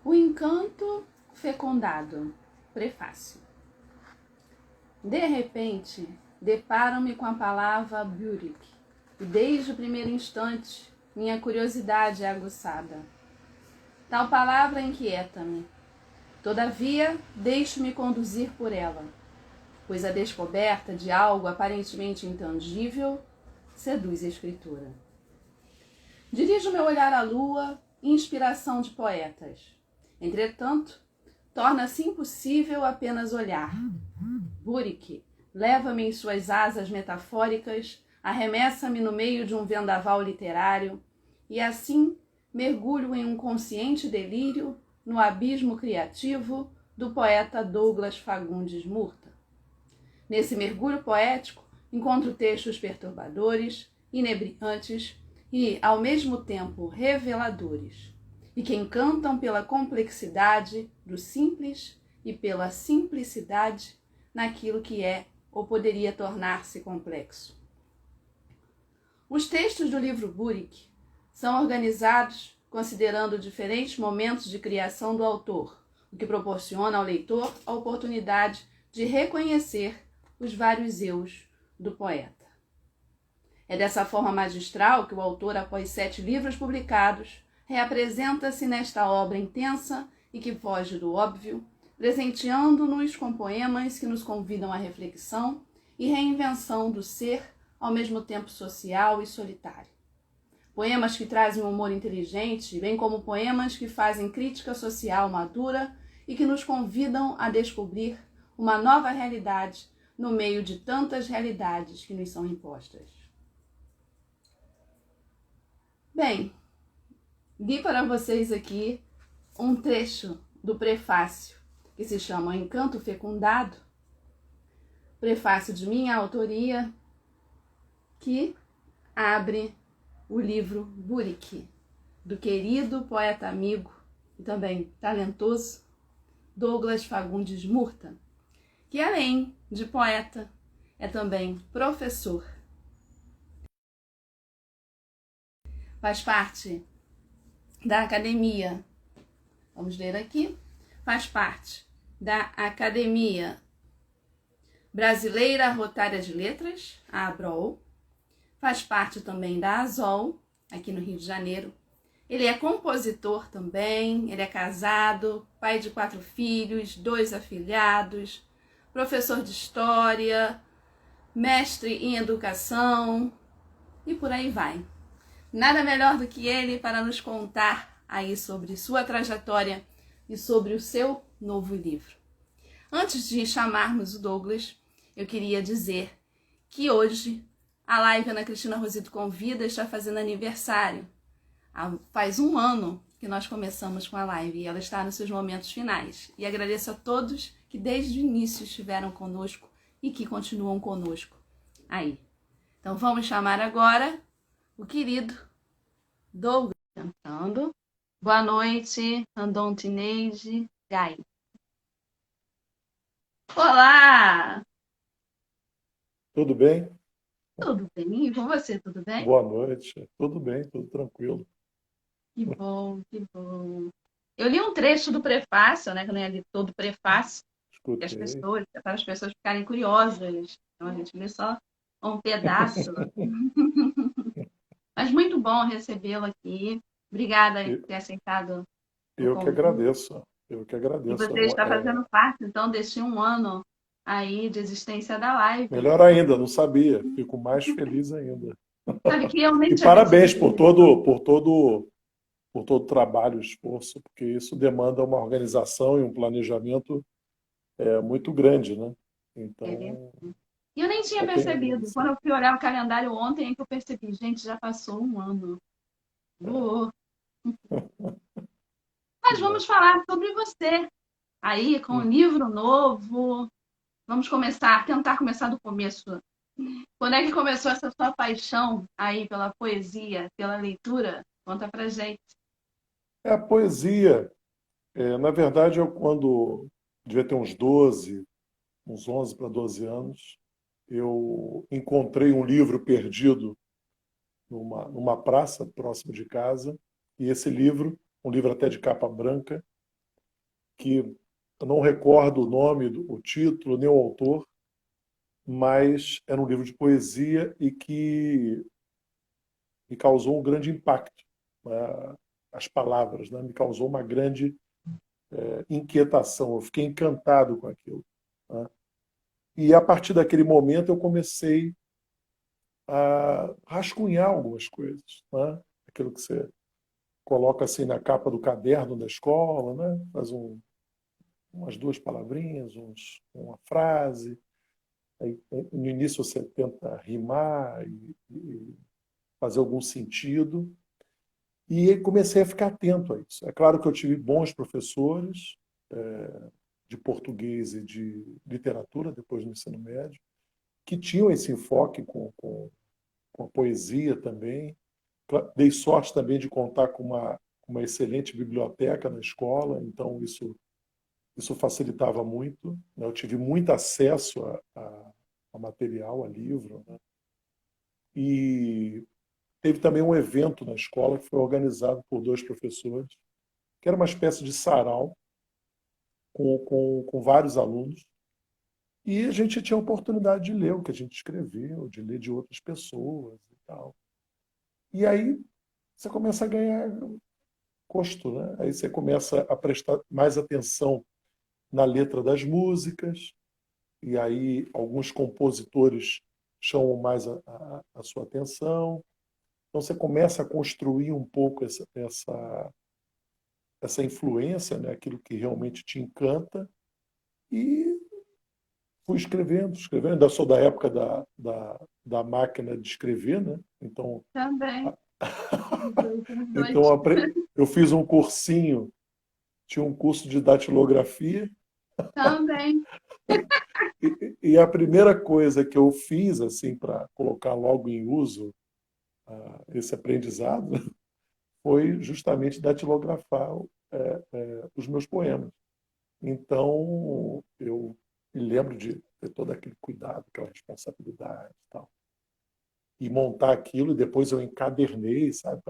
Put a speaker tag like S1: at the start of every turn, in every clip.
S1: O encanto fecundado. Prefácio. De repente, deparo-me com a palavra Burick, e desde o primeiro instante minha curiosidade é aguçada. Tal palavra inquieta-me. Todavia, deixo-me conduzir por ela, pois a descoberta de algo aparentemente intangível seduz a escritura. Dirijo meu olhar à lua, inspiração de poetas. Entretanto, torna-se impossível apenas olhar. Burick leva-me em suas asas metafóricas, arremessa-me no meio de um vendaval literário, e assim mergulho em um consciente delírio no abismo criativo do poeta Douglas Fagundes Murta. Nesse mergulho poético, encontro textos perturbadores, inebriantes e, ao mesmo tempo, reveladores, e que encantam pela complexidade do simples e pela simplicidade naquilo que é ou poderia tornar-se complexo. Os textos do livro Burick são organizados considerando diferentes momentos de criação do autor, o que proporciona ao leitor a oportunidade de reconhecer os vários eus do poeta. É dessa forma magistral que o autor, após 7 livros publicados, reapresenta-se nesta obra intensa e que foge do óbvio, presenteando-nos com poemas que nos convidam à reflexão e reinvenção do ser, ao mesmo tempo social e solitário. Poemas que trazem um humor inteligente, bem como poemas que fazem crítica social madura e que nos convidam a descobrir uma nova realidade no meio de tantas realidades que nos são impostas. Bem, li para vocês aqui um trecho do prefácio que se chama O Encanto Fecundado, prefácio de minha autoria, que abre o livro Burick, do querido poeta amigo e também talentoso Douglas Fagundes Murta, que além de poeta, é também professor. Faz parte da academia, vamos ler aqui, faz parte da Academia Brasileira Rotária de Letras, a ABROL, faz parte também da ASOL, aqui no Rio de Janeiro. Ele é compositor também, ele é casado, pai de 4 filhos, 2 afilhados, professor de história, mestre em educação e por aí vai. Nada melhor do que ele para nos contar aí sobre sua trajetória e sobre o seu novo livro. Antes de chamarmos o Douglas, eu queria dizer que hoje a live Ana Cristina Rosito Convida está fazendo aniversário. Faz 1 ano que nós começamos com a live e ela está nos seus momentos finais. E agradeço a todos que desde o início estiveram conosco e que continuam conosco aí. Então vamos chamar agora o querido Douglas cantando. Boa noite, Andontineide Gai. Olá!
S2: Tudo bem?
S1: Tudo bem? E com você, tudo bem?
S2: Boa noite. Tudo bem, tudo tranquilo.
S1: Que bom, que bom. Eu li um trecho do prefácio, né? Que eu não li todo o prefácio,
S2: Escutei.
S1: para as pessoas ficarem curiosas. Então a gente lê só um pedaço. Mas muito bom recebê-lo aqui. Obrigada por
S2: E-
S1: ter aceitado o
S2: Eu que
S1: convite.
S2: agradeço. Eu que
S1: E
S2: agradeço.
S1: você está fazendo parte, então, desse 1 ano aí de existência da live.
S2: Melhor ainda, não sabia. Fico mais feliz ainda.
S1: Sabe que eu nem
S2: E
S1: tinha
S2: parabéns
S1: percebido.
S2: por todo o trabalho e esforço, porque isso demanda uma organização e um planejamento muito grande, né?
S1: É verdade.
S2: Então,
S1: E eu nem tinha
S2: só tenho a
S1: percebido.
S2: agradecer.
S1: Quando eu fui olhar o calendário ontem, é que eu percebi, gente, já passou 1 ano. Voou.
S2: Que
S1: Mas vamos
S2: bom.
S1: falar sobre você. Aí, com um
S2: Hum.
S1: livro novo. Vamos tentar começar do começo. Quando é que começou essa sua paixão aí pela poesia, pela leitura? Conta pra gente.
S2: A poesia, na verdade, eu quando devia ter uns 11 para 12 anos, eu encontrei um livro perdido numa praça próximo de casa, e esse livro, um livro até de capa branca, que eu não recordo o nome, o título, nem o autor, mas era um livro de poesia e que me causou um grande impacto. Né? As palavras, né? Me causou uma grande inquietação. Eu fiquei encantado com aquilo. Né? E a partir daquele momento eu comecei a rascunhar algumas coisas. Né? Aquilo que você coloca assim na capa do caderno da escola, né? Faz umas duas palavrinhas, uma frase. Aí, no início você tenta rimar e fazer algum sentido. E comecei a ficar atento a isso. É claro que eu tive bons professores de português e de literatura, depois no ensino médio, que tinham esse enfoque com a poesia também. Dei sorte também de contar com uma excelente biblioteca na escola, então isso facilitava muito. Né? Eu tive muito acesso a material, a livro. Né? E teve também um evento na escola que foi organizado por dois professores, que era uma espécie de sarau com vários alunos. E a gente tinha a oportunidade de ler o que a gente escreveu, de ler de outras pessoas e tal. E aí você começa a ganhar gosto, né? Aí você começa a prestar mais atenção na letra das músicas, e aí alguns compositores chamam mais a sua atenção. Então você começa a construir um pouco essa influência, né? Aquilo que realmente te encanta, e fui escrevendo, escrevendo. Ainda sou da época da máquina de escrever, né? Então,
S1: Também. Os
S2: então
S1: dois.
S2: eu fiz um cursinho, tinha um curso de datilografia,
S1: Também.
S2: e a primeira coisa que eu fiz assim para colocar logo em uso esse aprendizado foi justamente datilografar os meus poemas. Então, eu me lembro de ter todo aquele cuidado, aquela responsabilidade e tal. E montar aquilo, e depois eu encadernei, sabe,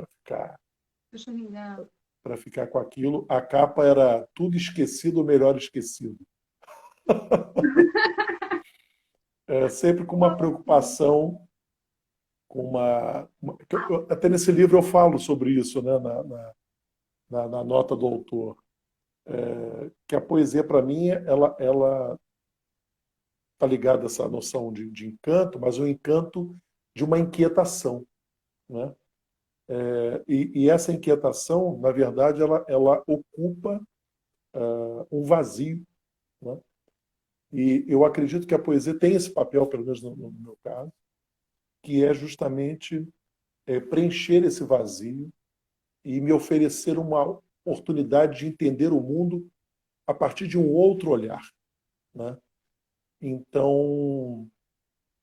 S1: Deixa eu ligar.
S2: para ficar com aquilo. A capa era Tudo Esquecido, ou Melhor Esquecido. Sempre com uma preocupação, até nesse livro eu falo sobre isso, né, na nota do autor, que a poesia, para mim, ela está ligada a essa noção de encanto, mas um encanto de uma inquietação. Né? E essa inquietação, na verdade, ela ocupa um vazio. Né? E eu acredito que a poesia tem esse papel, pelo menos no meu caso, que é justamente preencher esse vazio e me oferecer uma oportunidade de entender o mundo a partir de um outro olhar. Né? Então,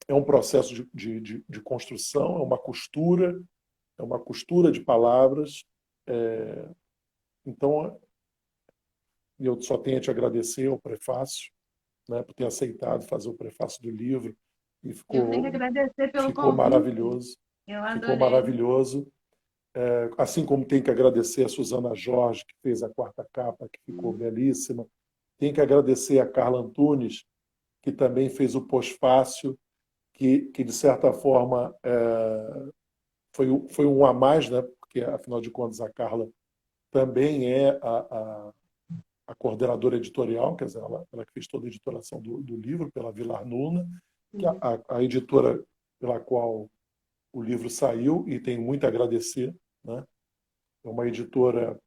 S2: é um processo de construção, é uma costura de palavras. Então, eu só tenho a te agradecer o prefácio, né, por ter aceitado fazer o prefácio do livro, e
S1: Eu tenho que agradecer pelo
S2: ficou
S1: convite.
S2: maravilhoso.
S1: Eu
S2: Ficou
S1: adorei.
S2: maravilhoso. Assim como tem que agradecer a Suzana Jorge, que fez a quarta capa, que ficou belíssima. Tem que agradecer a Carla Antunes, que também fez o pós-fácil, que de certa forma, foi um a mais, né? Porque, afinal de contas, a Carla também é a coordenadora editorial, quer dizer, ela que fez toda a editoração do livro, pela Vilar Nuna, que é a editora pela qual o livro saiu, e tenho muito a agradecer. Né? É uma editora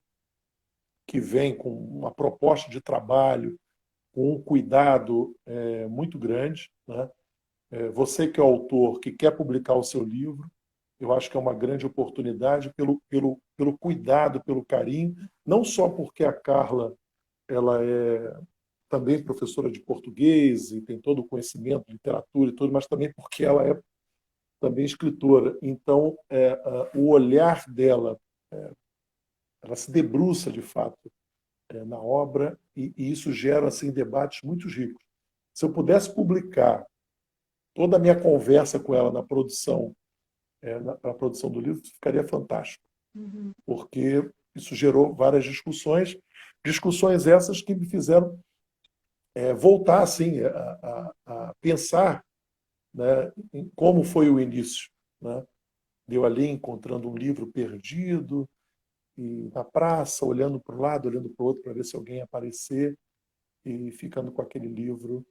S2: que vem com uma proposta de trabalho, com um cuidado muito grande. Né? Você que é autor, que quer publicar o seu livro, eu acho que é uma grande oportunidade pelo cuidado, pelo carinho, não só porque a Carla ela é também professora de português e tem todo o conhecimento, literatura e tudo, mas também porque ela é também escritora. Então, o olhar dela, ela se debruça de fato na obra, e isso gera assim debates muito ricos. Se eu pudesse publicar toda a minha conversa com ela na produção, na produção do livro, ficaria fantástico,
S1: Uhum.
S2: porque isso gerou várias discussões, discussões essas que me fizeram voltar assim, a pensar, né, em como foi o início. Né? Eu ali encontrando um livro perdido, e na praça, olhando para um lado, olhando para o outro, para ver se alguém ia aparecer, e ficando com aquele livro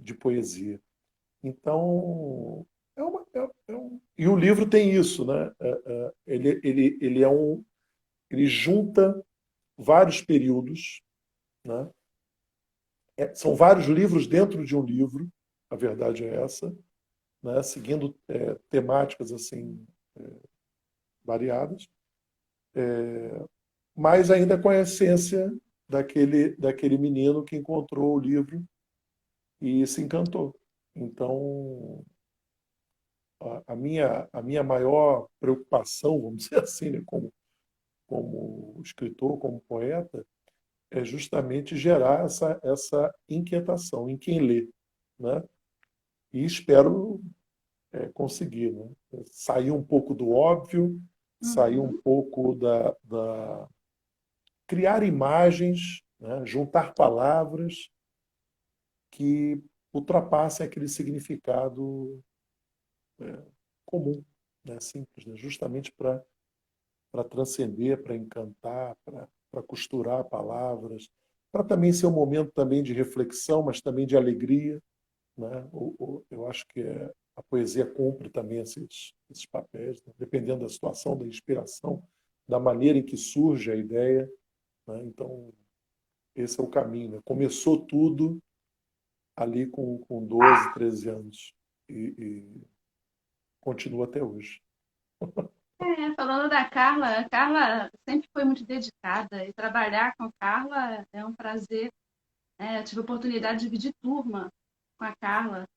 S2: de poesia. Então, e o livro tem isso, né? Ele junta vários períodos, né? São vários livros dentro de um livro, a verdade é essa, né? Seguindo temáticas assim variadas, mas ainda com a essência daquele menino que encontrou o livro e se encantou. Então, a minha maior preocupação, vamos dizer assim, né, como escritor, como poeta, é justamente gerar essa inquietação em quem lê, né? E espero conseguir, né? Sair um pouco do óbvio, sair um
S1: Uhum.
S2: pouco criar imagens, né? Juntar palavras que ultrapassem aquele significado comum, né? Simples, né? Justamente para transcender, para encantar, para costurar palavras, para também ser um momento também de reflexão, mas também de alegria, né? Eu acho que a poesia cumpre também esses papéis, né? Dependendo da situação, da inspiração, da maneira em que surge a ideia, né? Então, esse é o caminho, né? Começou tudo ali com 12, 13 anos e continua até hoje.
S1: Falando da Carla, a Carla sempre foi muito dedicada e trabalhar com a Carla é um prazer. Eu tive a oportunidade de dividir turma com a Carla.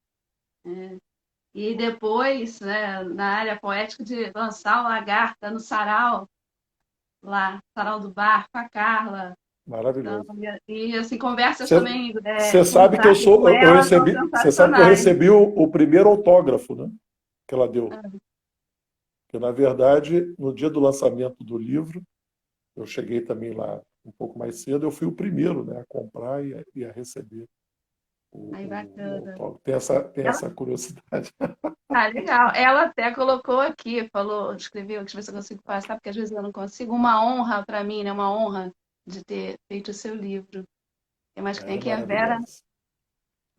S1: E depois, né, na área poética, de lançar o Lagarta no sarau, lá, sarau do bar, com a Carla. Então,
S2: Maravilhoso.
S1: assim, conversas
S2: Você
S1: também
S2: você
S1: com o
S2: sabe que
S1: Sartre, com
S2: eu
S1: ela são
S2: recebi, você sabe que eu
S1: sensacionais.
S2: recebi o primeiro autógrafo, né, que ela deu. Porque, na verdade, no dia do lançamento do livro, eu cheguei também lá um pouco mais cedo, eu fui o primeiro, né, a comprar e a receber
S1: Aí,
S2: o
S1: bacana.
S2: autógrafo. Tem essa
S1: Ela,
S2: curiosidade.
S1: legal. Ela até colocou aqui, falou, escreveu, deixa eu ver se eu consigo passar, porque às vezes eu não consigo. Uma honra para mim, né? Uma honra de ter feito o seu livro. Eu acho que tem
S2: É
S1: aqui a Vera.
S2: maravilhosa.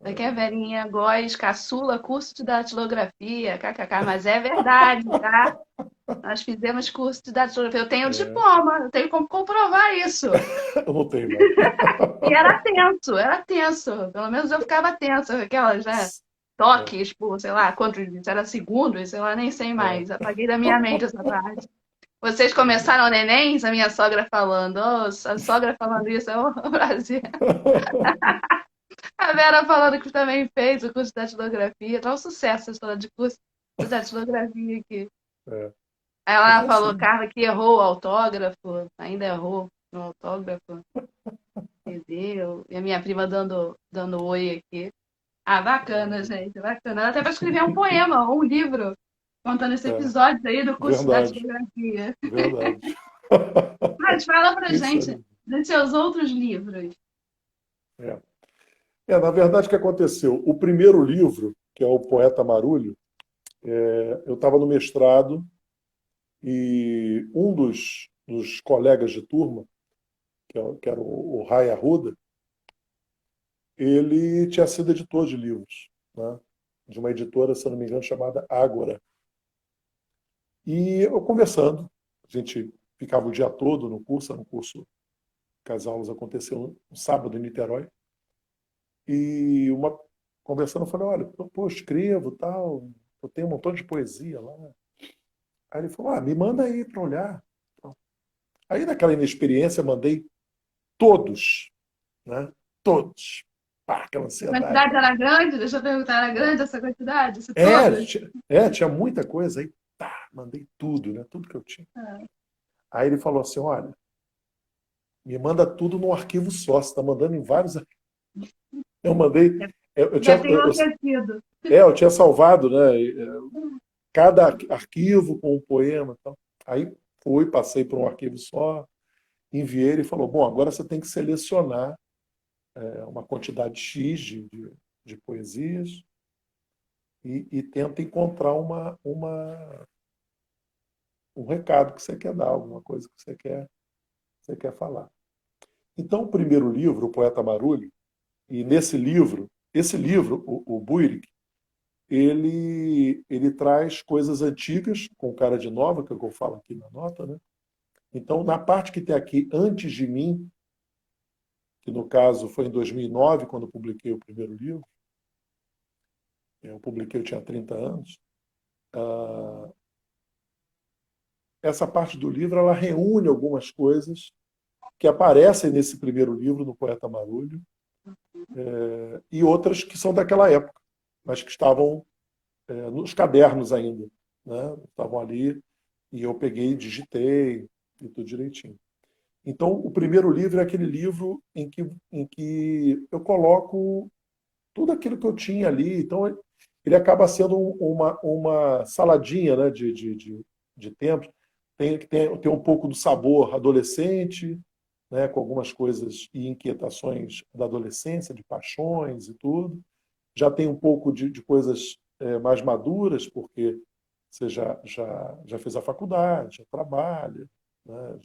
S1: Aqui a Verinha Góes, caçula, curso de datilografia, kkk, mas é verdade, tá? Nós fizemos curso de datilografia. Eu tenho o diploma, eu tenho como comprovar isso.
S2: Eu não tenho, não.
S1: E era tenso. Pelo menos eu ficava tensa, aquelas, né?
S2: É,
S1: Toques, por, sei lá, quantos era segundos, sei lá, nem sei
S2: é.
S1: mais. Apaguei da minha mente essa parte. Vocês começaram nenéns, a minha sogra falando. Oh, a sogra falando isso, é o Brasil. A Vera falando que também fez o curso de datilografia. Tá um sucesso a história de curso de datilografia aqui.
S2: É.
S1: Ela
S2: É
S1: falou,
S2: assim.
S1: Carla, que errou o autógrafo, ainda errou no autógrafo, entendeu? E a minha prima dando oi aqui. Ah, bacana, gente, bacana. Ela até vai escrever um poema ou um livro contando esse
S2: É,
S1: episódio aí do curso de
S2: verdade,
S1: datilografia.
S2: verdade.
S1: Mas fala pra
S2: Isso
S1: gente
S2: aí.
S1: dos seus outros livros.
S2: É. Na verdade, o que aconteceu? O primeiro livro, que é o Poeta Marulho, eu estava no mestrado e um dos colegas de turma, que era o Ray Arruda, ele tinha sido editor de livros, né? De uma editora, se não me engano, chamada Ágora. E eu conversando, a gente ficava o dia todo no curso, era um curso que as aulas aconteciam no sábado em Niterói, e conversando, eu falei, olha, pô, escrevo, tal, eu tenho um montão de poesia lá. Aí ele falou, me manda aí para olhar. Aí, naquela inexperiência, mandei todos, né? Todos. Pá, aquela
S1: A
S2: ansiedade.
S1: quantidade era grande? Deixa eu perguntar, era
S2: É,
S1: grande essa quantidade? Isso todas?
S2: tinha muita coisa aí. Tá, mandei tudo, né? Tudo que eu tinha. Aí ele falou assim, olha, me manda tudo num arquivo só. Você está mandando em vários arquivos. Eu mandei. Eu tinha,
S1: Deve ter enlouquecido.
S2: eu tinha salvado, né? Cada arquivo com um poema. E tal. Aí passei para um arquivo só. enviei, ele falou, bom, agora você tem que selecionar uma quantidade X de poesias e tenta encontrar um recado que você quer dar, alguma coisa que você quer falar. Então, o primeiro livro, O Poeta Marulho, e nesse livro, esse livro, o Buirik, ele traz coisas antigas, com cara de nova, que é o que eu falo aqui na nota, né? Então, na parte que tem aqui, Antes de Mim, que no caso foi em 2009, quando eu publiquei o primeiro livro, eu tinha 30 anos, essa parte do livro ela reúne algumas coisas que aparecem nesse primeiro livro, no Poeta Marulho, e outras que são daquela época, mas que estavam nos cadernos ainda, né? Estavam ali e eu peguei, digitei e tudo direitinho. Então, o primeiro livro é aquele livro em que eu coloco tudo aquilo que eu tinha ali. Então, ele acaba sendo uma saladinha, né, de tempos. Tem um pouco do sabor adolescente, né, com algumas coisas e inquietações da adolescência, de paixões e tudo. Já tem um pouco de coisas mais maduras, porque você já fez a faculdade, já trabalha, né,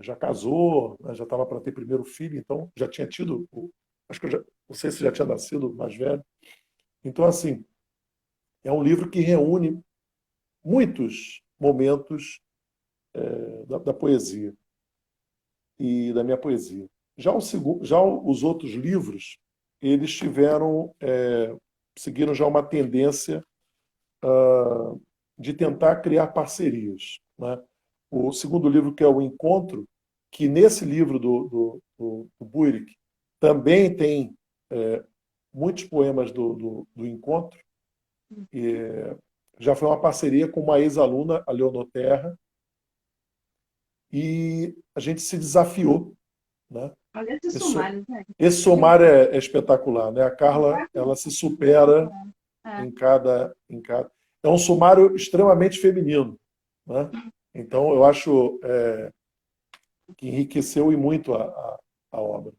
S2: já casou, né, já estava para ter primeiro filho, então já tinha tido, acho que não sei se já tinha nascido mais velho. Então, assim, é um livro que reúne muitos momentos da poesia e da minha poesia. Já os outros livros, eles seguiram já uma tendência de tentar criar parcerias, né? O segundo livro, que é O Encontro, que nesse livro do Buirik também tem muitos poemas do Encontro, e já foi uma parceria com uma ex-aluna, a Leonor Terra, e a gente se desafiou, né?
S1: Olha esse sumário, né?
S2: Esse sumário é espetacular, né? A Carla, ela se supera em cada. É um sumário extremamente feminino, né? Então, eu acho que enriqueceu e muito a obra.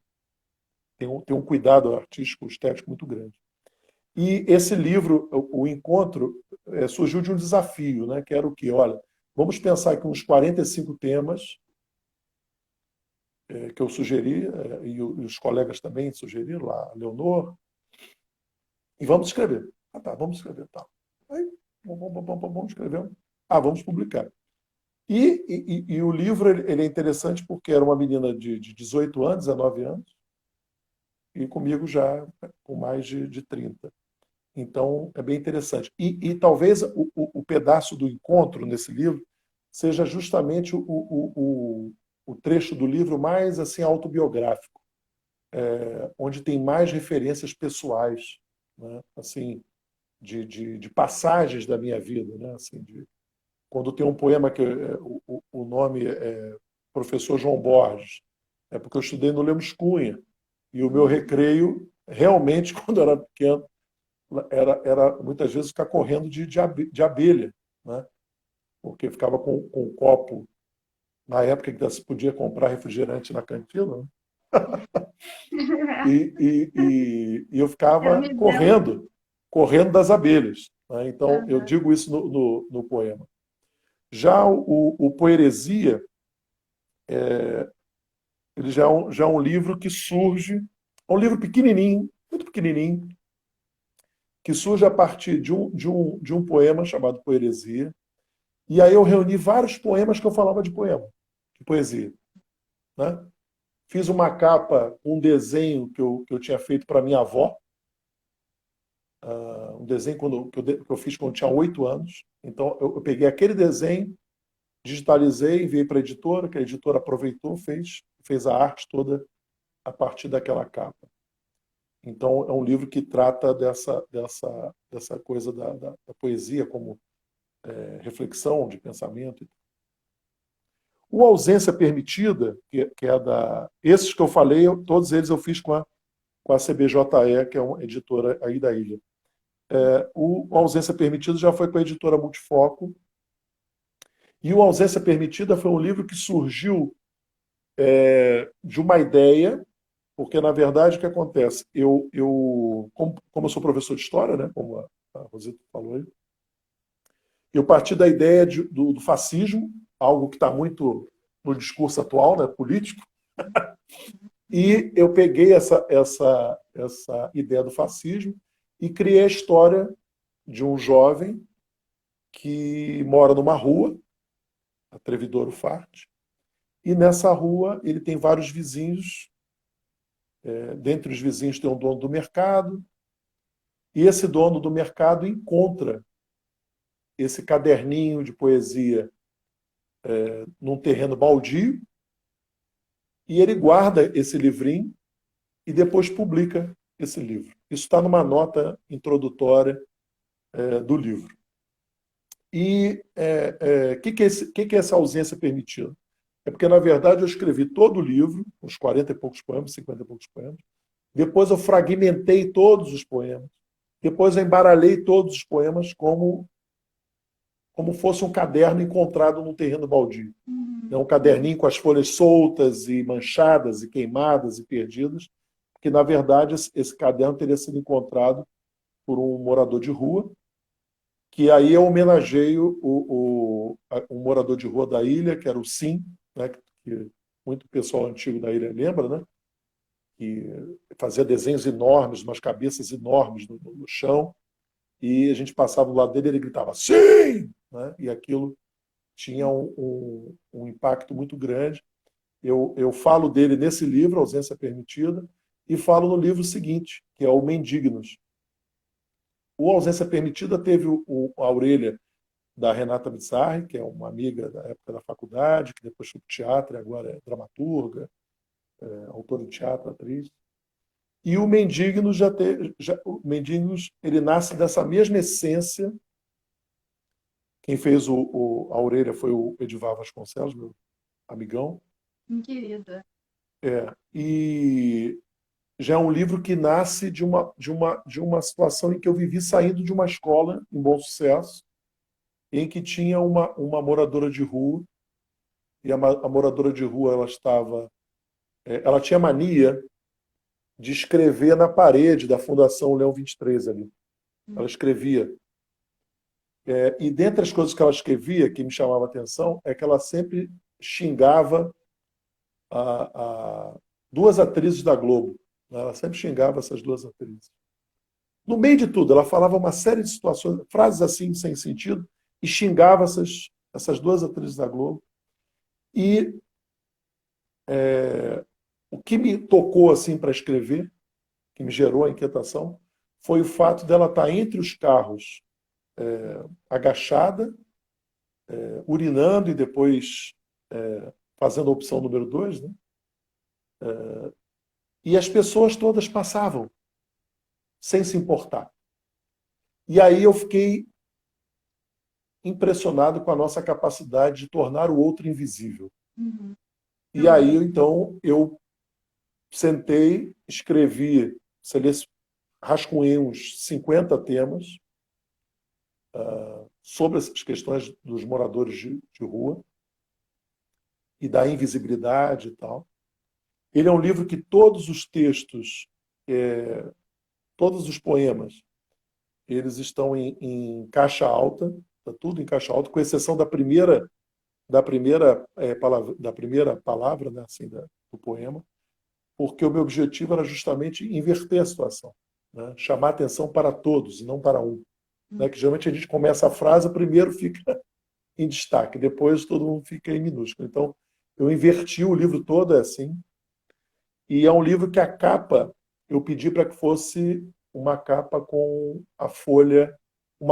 S2: Tem um cuidado artístico, estético muito grande. E esse livro, O Encontro, surgiu de um desafio, né? Que era o quê? Olha, vamos pensar aqui uns 45 temas que eu sugeri, e os colegas também sugeriram, lá, a Leonor, e vamos escrever. Ah, tá, vamos escrever. Tá. Aí, vamos escrever. Ah, vamos publicar. E o livro ele é interessante porque era uma menina de 18 anos, 19 anos, e comigo já com mais de 30. Então, é bem interessante. E talvez o pedaço do encontro nesse livro seja justamente o trecho do livro mais assim autobiográfico, onde tem mais referências pessoais, né? Assim, de passagens da minha vida, né? Assim, quando tem um poema que o nome é Professor João Borges, é porque eu estudei no Lemos Cunha, e o meu recreio, realmente, quando eu era pequeno, era muitas vezes ficar correndo de abelha, né? Porque ficava com um copo, na época que se podia comprar refrigerante na cantina, né? E eu
S1: Eu
S2: ficava
S1: me lembro.
S2: correndo das abelhas, né? Então, eu digo isso no poema. Já o Poeresia, ele já é um livro que surge, é um livro pequenininho, muito pequenininho, que surge a partir de um poema chamado Poeresia. E aí eu reuni vários poemas que eu falava de poesia, né? Fiz uma capa, um desenho que eu tinha feito para minha avó, um desenho que eu fiz quando eu tinha 8 anos. Então, eu peguei aquele desenho, digitalizei, enviei para a editora, que a editora aproveitou, fez a arte toda a partir daquela capa. Então, é um livro que trata dessa coisa da poesia como reflexão, de pensamento. O Ausência Permitida, que é esses que eu falei, todos eles eu fiz com a CBJE, que é uma editora aí da ilha. O Ausência Permitida já foi com a editora Multifoco. E o Ausência Permitida foi um livro que surgiu de uma ideia, porque, na verdade, o que acontece? Como eu sou professor de história, né, como a Rosita falou aí, eu parti da ideia do fascismo, algo que está muito no discurso atual, né, político, e eu peguei essa ideia do fascismo e criei a história de um jovem que mora numa rua, Atrevidouro Farte, e nessa rua ele tem vários vizinhos. Dentre os vizinhos tem um dono do mercado, e esse dono do mercado encontra esse caderninho de poesia num terreno baldio, e ele guarda esse livrinho e depois publica esse livro. Isso está numa nota introdutória do livro. E o que é essa ausência permitida? É porque, na verdade, eu escrevi todo o livro, uns 40 e poucos poemas, 50 e poucos poemas. Depois eu fragmentei todos os poemas. Depois eu embaralhei todos os poemas como fosse um caderno encontrado num terreno baldio. É um caderninho com as folhas soltas e manchadas e queimadas e perdidas, que, na verdade, esse caderno teria sido encontrado por um morador de rua, que aí eu homenageio um morador de rua da ilha, que era o Sim, né, que muito pessoal antigo da ilha lembra, né, que fazia desenhos enormes, umas cabeças enormes no chão, e a gente passava do lado dele e ele gritava Sim! Né, e aquilo tinha um impacto muito grande. Eu falo dele nesse livro, Ausência Permitida, e falo no livro seguinte, que é o Mendignos. O Ausência Permitida teve a orelha da Renata Bizzarri, que é uma amiga da época da faculdade, que depois foi para o teatro e agora é dramaturga, autora de teatro, atriz. E o Mendignos o Mendignos, ele nasce dessa mesma essência. Quem fez a orelha foi o Edivar Vasconcelos, meu amigão.
S1: Querida.
S2: E já é um livro que nasce de uma situação em que eu vivi saindo de uma escola em Bom Sucesso, em que tinha uma moradora de rua, e a moradora de rua ela tinha mania de escrever na parede da Fundação Leão 23 ali. Ela escrevia. E dentre as coisas que ela escrevia, que me chamava a atenção, é que ela sempre xingava duas atrizes da Globo. Ela sempre xingava essas duas atrizes. No meio de tudo, ela falava uma série de situações, frases assim, sem sentido, e xingava essas duas atrizes da Globo. E o que me tocou assim para escrever, que me gerou a inquietação, foi o fato dela estar entre os carros, agachada, urinando e depois fazendo a opção número 2, né? E as pessoas todas passavam, sem se importar. E aí eu fiquei impressionado com a nossa capacidade de tornar o outro invisível.
S1: Uhum.
S2: E aí, então, eu sentei, escrevi, rascunhei uns 50 temas sobre essas questões dos moradores de rua e da invisibilidade e tal. Ele é um livro que todos os textos, todos os poemas, eles estão em caixa alta, está tudo em caixa alta, com exceção da primeira palavra, né, assim, do poema, porque o meu objetivo era justamente inverter a situação, né, chamar atenção para todos e não para um. Né, que geralmente a gente começa a frase, o primeiro fica em destaque, depois todo mundo fica em minúsculo. Então, eu inverti o livro todo, é assim, e é um livro que a capa, eu pedi para que fosse uma capa com uma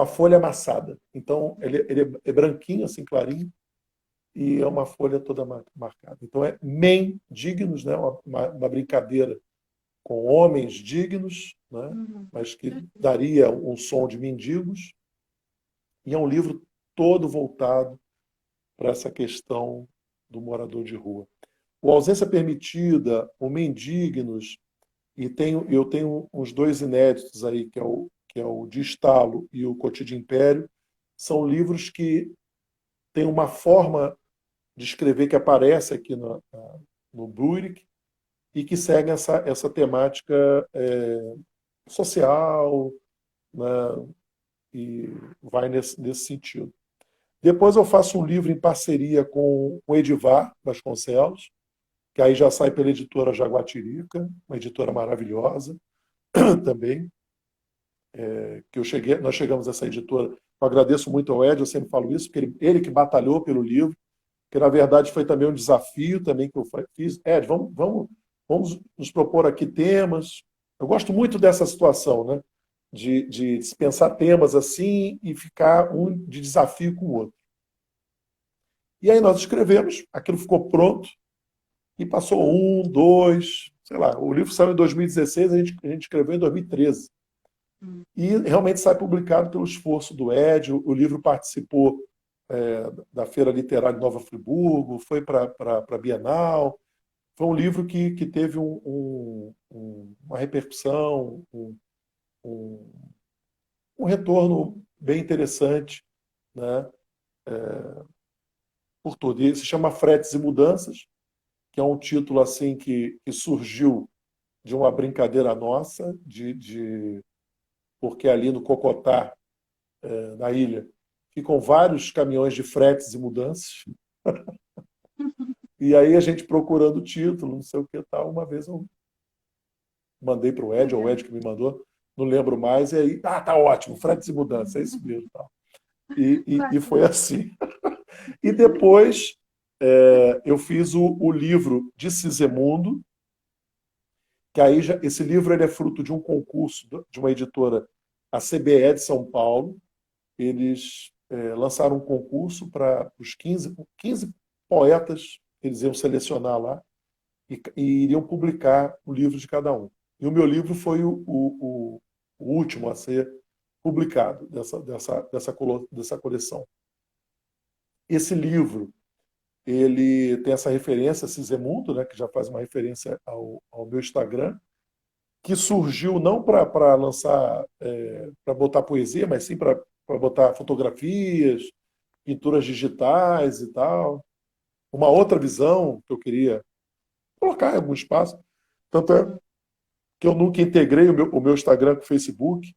S2: folha amassada. Então, ele é branquinho, assim, clarinho, e é uma folha toda marcada. Então, é mendignos, né? Uma brincadeira com homens dignos, né? Mas que daria um som de mendigos. E é um livro todo voltado para essa questão do morador de rua. O Ausência Permitida, o Mendignos, e eu tenho uns dois inéditos aí, que é o De Estalo e o Cotidiano Império, são livros que têm uma forma de escrever que aparece aqui no Burick, e que seguem essa temática social, né, e vai nesse sentido. Depois eu faço um livro em parceria com o Edivar Vasconcelos, que aí já sai pela editora Jaguatirica, uma editora maravilhosa também, que nós chegamos a essa editora. Eu agradeço muito ao Ed, eu sempre falo isso, porque ele que batalhou pelo livro, que na verdade foi também um desafio também que eu fiz. Ed, vamos nos propor aqui temas. Eu gosto muito dessa situação, né? De pensar temas assim e ficar um de desafio com o outro. E aí nós escrevemos, aquilo ficou pronto, e passou um, dois, sei lá, o livro saiu em 2016, a gente escreveu em 2013. E realmente sai publicado pelo esforço do Ed. O livro participou da Feira Literária de Nova Friburgo, foi para a Bienal. Foi um livro que teve uma repercussão, um retorno bem interessante, né, por tudo. E se chama Fretes e Mudanças, que é um título assim que surgiu de uma brincadeira nossa, porque ali no Cocotá, na ilha, ficam vários caminhões de fretes e mudanças. E aí a gente procurando o título, não sei o que tal, uma vez eu mandei para o Ed, ou o Ed que me mandou, não lembro mais, e aí, tá ótimo, fretes e mudanças, é isso mesmo. Tal. E foi assim. E depois eu fiz o livro de Sisemundo, que aí esse livro ele é fruto de um concurso de uma editora, a CBE de São Paulo. Eles lançaram um concurso para os 15 poetas, eles iam selecionar lá, e iriam publicar o livro de cada um. E o meu livro foi o último a ser publicado dessa coleção. Esse livro ele tem essa referência a Sisemundo, né, que já faz uma referência ao meu Instagram, que surgiu não para lançar, para botar poesia, mas sim para botar fotografias, pinturas digitais e tal. Uma outra visão que eu queria colocar em algum espaço. Tanto é que eu nunca integrei o meu Instagram com o Facebook.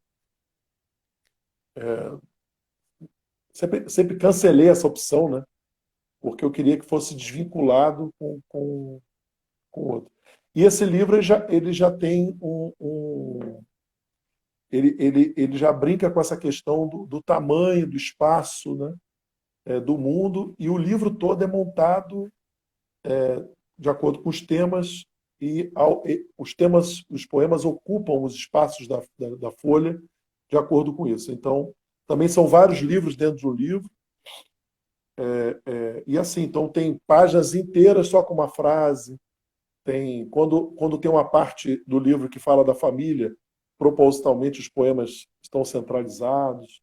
S2: Sempre cancelei essa opção, né? Porque eu queria que fosse desvinculado com o outro. E esse livro ele já tem ele já brinca com essa questão do tamanho, do espaço, né? Do mundo, e o livro todo é montado de acordo com os temas, e os poemas ocupam os espaços da folha de acordo com isso. Então, também são vários livros dentro de um livro, e assim, então tem páginas inteiras só com uma frase, quando tem uma parte do livro que fala da família, propositalmente os poemas estão centralizados,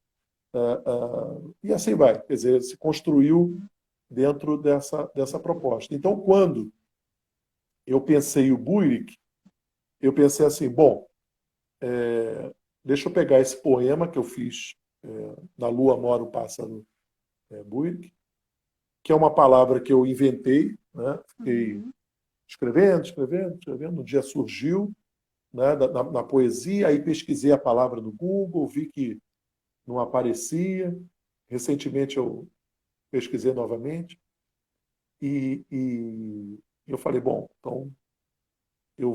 S2: e assim vai. Quer dizer, se construiu dentro dessa proposta. Então, quando eu pensei o Burick, eu pensei assim, bom, deixa eu pegar esse poema que eu fiz, Na Lua Mora o Pássaro Burick, que é uma palavra que eu inventei, né? Fiquei escrevendo, um dia surgiu, né, na poesia, aí pesquisei a palavra no Google, vi que não aparecia, recentemente eu pesquisei novamente, e eu falei, bom, então eu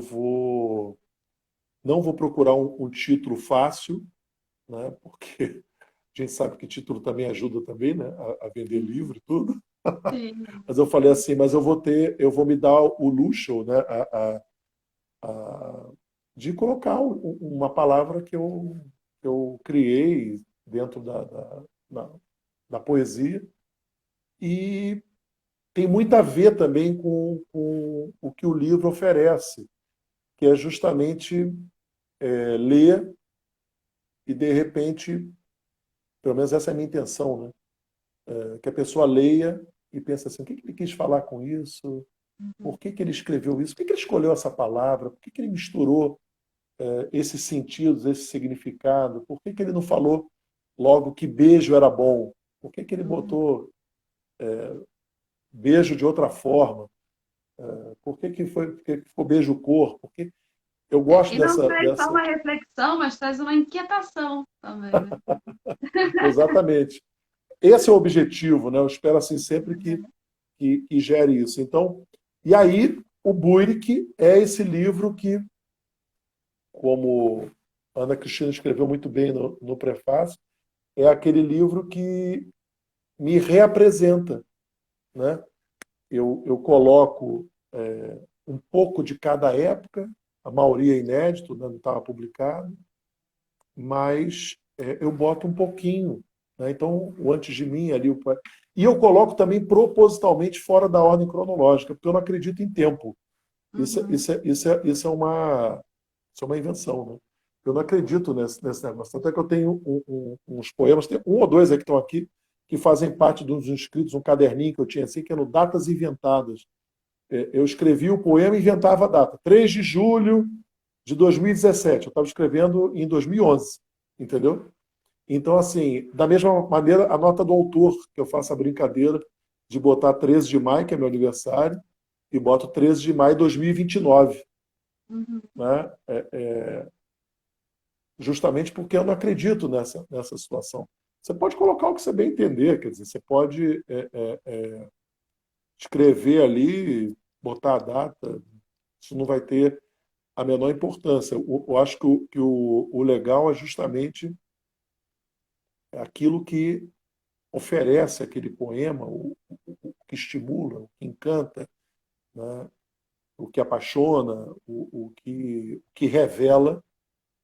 S2: não vou procurar um título fácil, né, porque a gente sabe que título também ajuda também, né, a vender livro e tudo.
S1: Sim.
S2: Mas eu falei assim, mas eu vou me dar o luxo, né, de colocar uma palavra que eu criei dentro da poesia, e tem muito a ver também com o que o livro oferece, que é justamente ler e, de repente, pelo menos essa é a minha intenção, né? Que a pessoa leia e pense assim, o que ele quis falar com isso? Por que ele escreveu isso? Por que ele escolheu essa palavra? Por que ele misturou esses sentidos, esse significado? Por que ele não falou logo que beijo era bom? Por que ele botou beijo de outra forma? Por que por que ficou beijo-cor? Porque eu gosto
S1: E não traz só
S2: dessa...
S1: uma reflexão, mas traz uma inquietação também, né?
S2: Exatamente. Esse é o objetivo, né? Eu espero assim sempre que gere isso. Então, e aí o Buyrik é esse livro que, como Ana Cristina escreveu muito bem no prefácio, é aquele livro que me reapresenta, né? Eu coloco um pouco de cada época, a maioria é inédito, né? Não estava publicado, mas eu boto um pouquinho, né? Então, o Antes de Mim ali, e eu coloco também propositalmente fora da ordem cronológica, porque eu não acredito em tempo.
S1: Uhum.
S2: Isso é uma invenção, né? Eu não acredito nesse negócio. Tanto é que eu tenho uns poemas, tem um ou dois aí que estão aqui, que fazem parte dos inscritos, um caderninho que eu tinha assim, que era no Datas Inventadas. Eu escrevi o poema e inventava a data. 3 de julho de 2017. Eu estava escrevendo em 2011, entendeu? Então, assim, da mesma maneira, a nota do autor, que eu faço a brincadeira de botar 13 de maio, que é meu aniversário, e boto 13 de maio de 2029,
S1: Uhum.
S2: né? Justamente porque eu não acredito nessa situação. Você pode colocar o que você bem entender, quer dizer, você pode escrever ali, botar a data, isso não vai ter a menor importância. Eu acho que o legal é justamente aquilo que oferece aquele poema, o que estimula, o que encanta, né? O que apaixona, o que revela,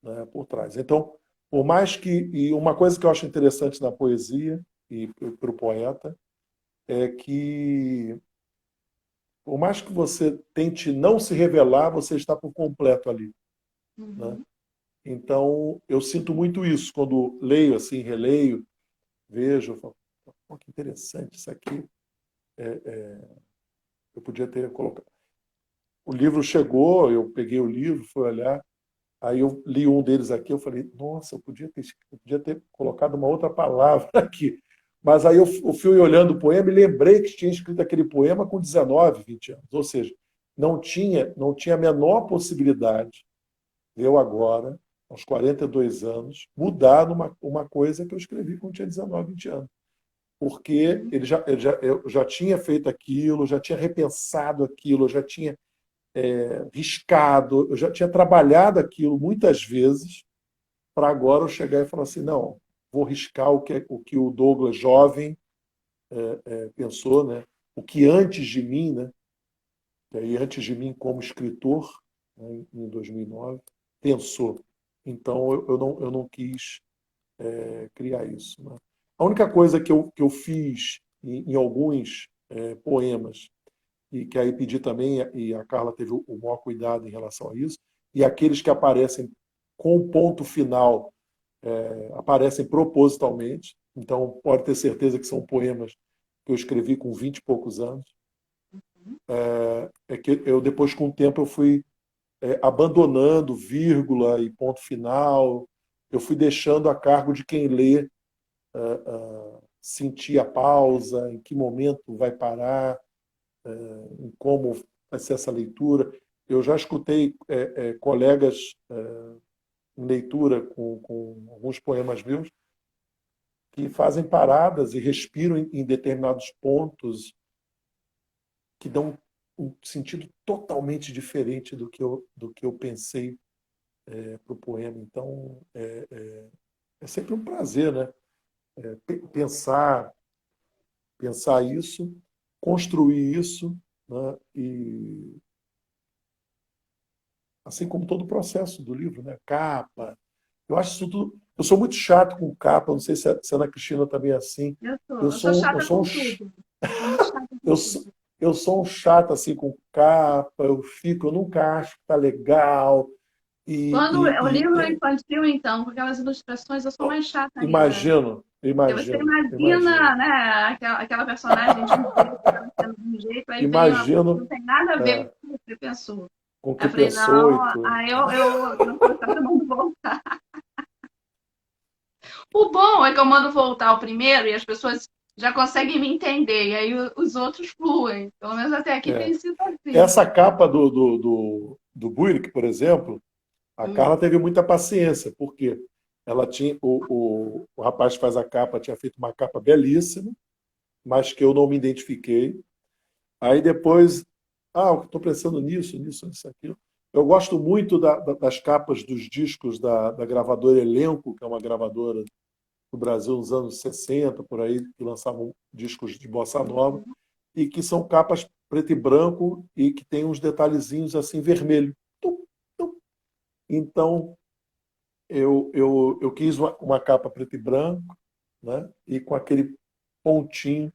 S2: né, por trás. Então, por mais que. E uma coisa que eu acho interessante na poesia e para o poeta é que, por mais que você tente não se revelar, você está por completo ali. Né?
S1: Uhum.
S2: Então, eu sinto muito isso quando leio, assim, releio, vejo, eu falo, pô, que interessante isso aqui. Eu podia ter colocado. O livro chegou, eu peguei o livro, fui olhar, aí eu li um deles aqui, eu falei, nossa, eu podia ter colocado uma outra palavra aqui. Mas aí eu fui olhando o poema e lembrei que tinha escrito aquele poema com 19, 20 anos. Ou seja, não tinha a menor possibilidade de eu agora, aos 42 anos, mudar uma coisa que eu escrevi quando tinha 19, 20 anos. Porque
S1: Uhum.
S2: eu já tinha feito aquilo, já tinha repensado aquilo, eu já tinha riscado, eu já tinha trabalhado aquilo muitas vezes, para agora eu chegar e falar assim, não, vou riscar o que o Douglas jovem pensou, né? O que antes de mim, né? E aí antes de mim como escritor, né, em 2009, pensou. Então eu não quis criar isso. Né? A única coisa que eu fiz em alguns poemas, e que aí pedi também, e a Carla teve o maior cuidado em relação a isso, e aqueles que aparecem com o ponto final aparecem propositalmente, então pode ter certeza que são poemas que eu escrevi com 20 e poucos anos, é que eu depois com o tempo eu fui abandonando vírgula e ponto final, eu fui deixando a cargo de quem lê sentir a pausa, em que momento vai parar, em como vai ser essa leitura. Eu já escutei colegas em leitura com alguns poemas meus que fazem paradas e respiram em determinados pontos que dão um sentido totalmente diferente do que eu pensei para o poema. Então, é sempre um prazer, né? Pensar isso, construir isso, né? E assim como todo o processo do livro, né? Capa. Eu acho isso tudo. Eu sou muito chato com capa, não sei se a Ana Cristina também é assim. Eu
S1: Eu sou
S2: sou, eu
S1: chata
S2: sou um,
S1: com tudo. Sou muito chata
S2: eu
S1: com
S2: sou,
S1: tudo.
S2: eu sou um chato assim com capa, eu nunca acho que tá legal. E,
S1: Quando o
S2: e,
S1: livro é
S2: e
S1: infantil, então, com aquelas ilustrações, eu sou mais chata ainda.
S2: imagino,
S1: Porque você
S2: imagino, imagino.
S1: imagina, né, aquela personagem de um jeito, aquela cena de um jeito, aí vem uma coisa que
S2: Imagino
S1: não tem nada a ver com o que você pensou.
S2: com o
S1: Aí
S2: que
S1: eu falei,
S2: pensou e
S1: não,
S2: tudo.
S1: aí eu não vou estar chamando voltar. O bom é que eu mando voltar o primeiro e as pessoas já conseguem me entender, e aí os outros fluem. Pelo menos até aqui tem
S2: É.
S1: sido assim.
S2: Essa capa do Buick, por exemplo, a
S1: Hum,
S2: Carla teve muita paciência, porque ela tinha o rapaz que faz a capa tinha feito uma capa belíssima, mas que eu não me identifiquei. Aí depois, eu estou pensando nisso, aquilo. Eu gosto muito das capas dos discos da gravadora Elenco, que é uma gravadora do Brasil nos anos 60, por aí, que lançavam discos de bossa nova, e que são capas preto e branco e que tem uns detalhezinhos assim vermelho. Tum, tum. Então, eu quis uma capa preto e branco, né? E com aquele pontinho,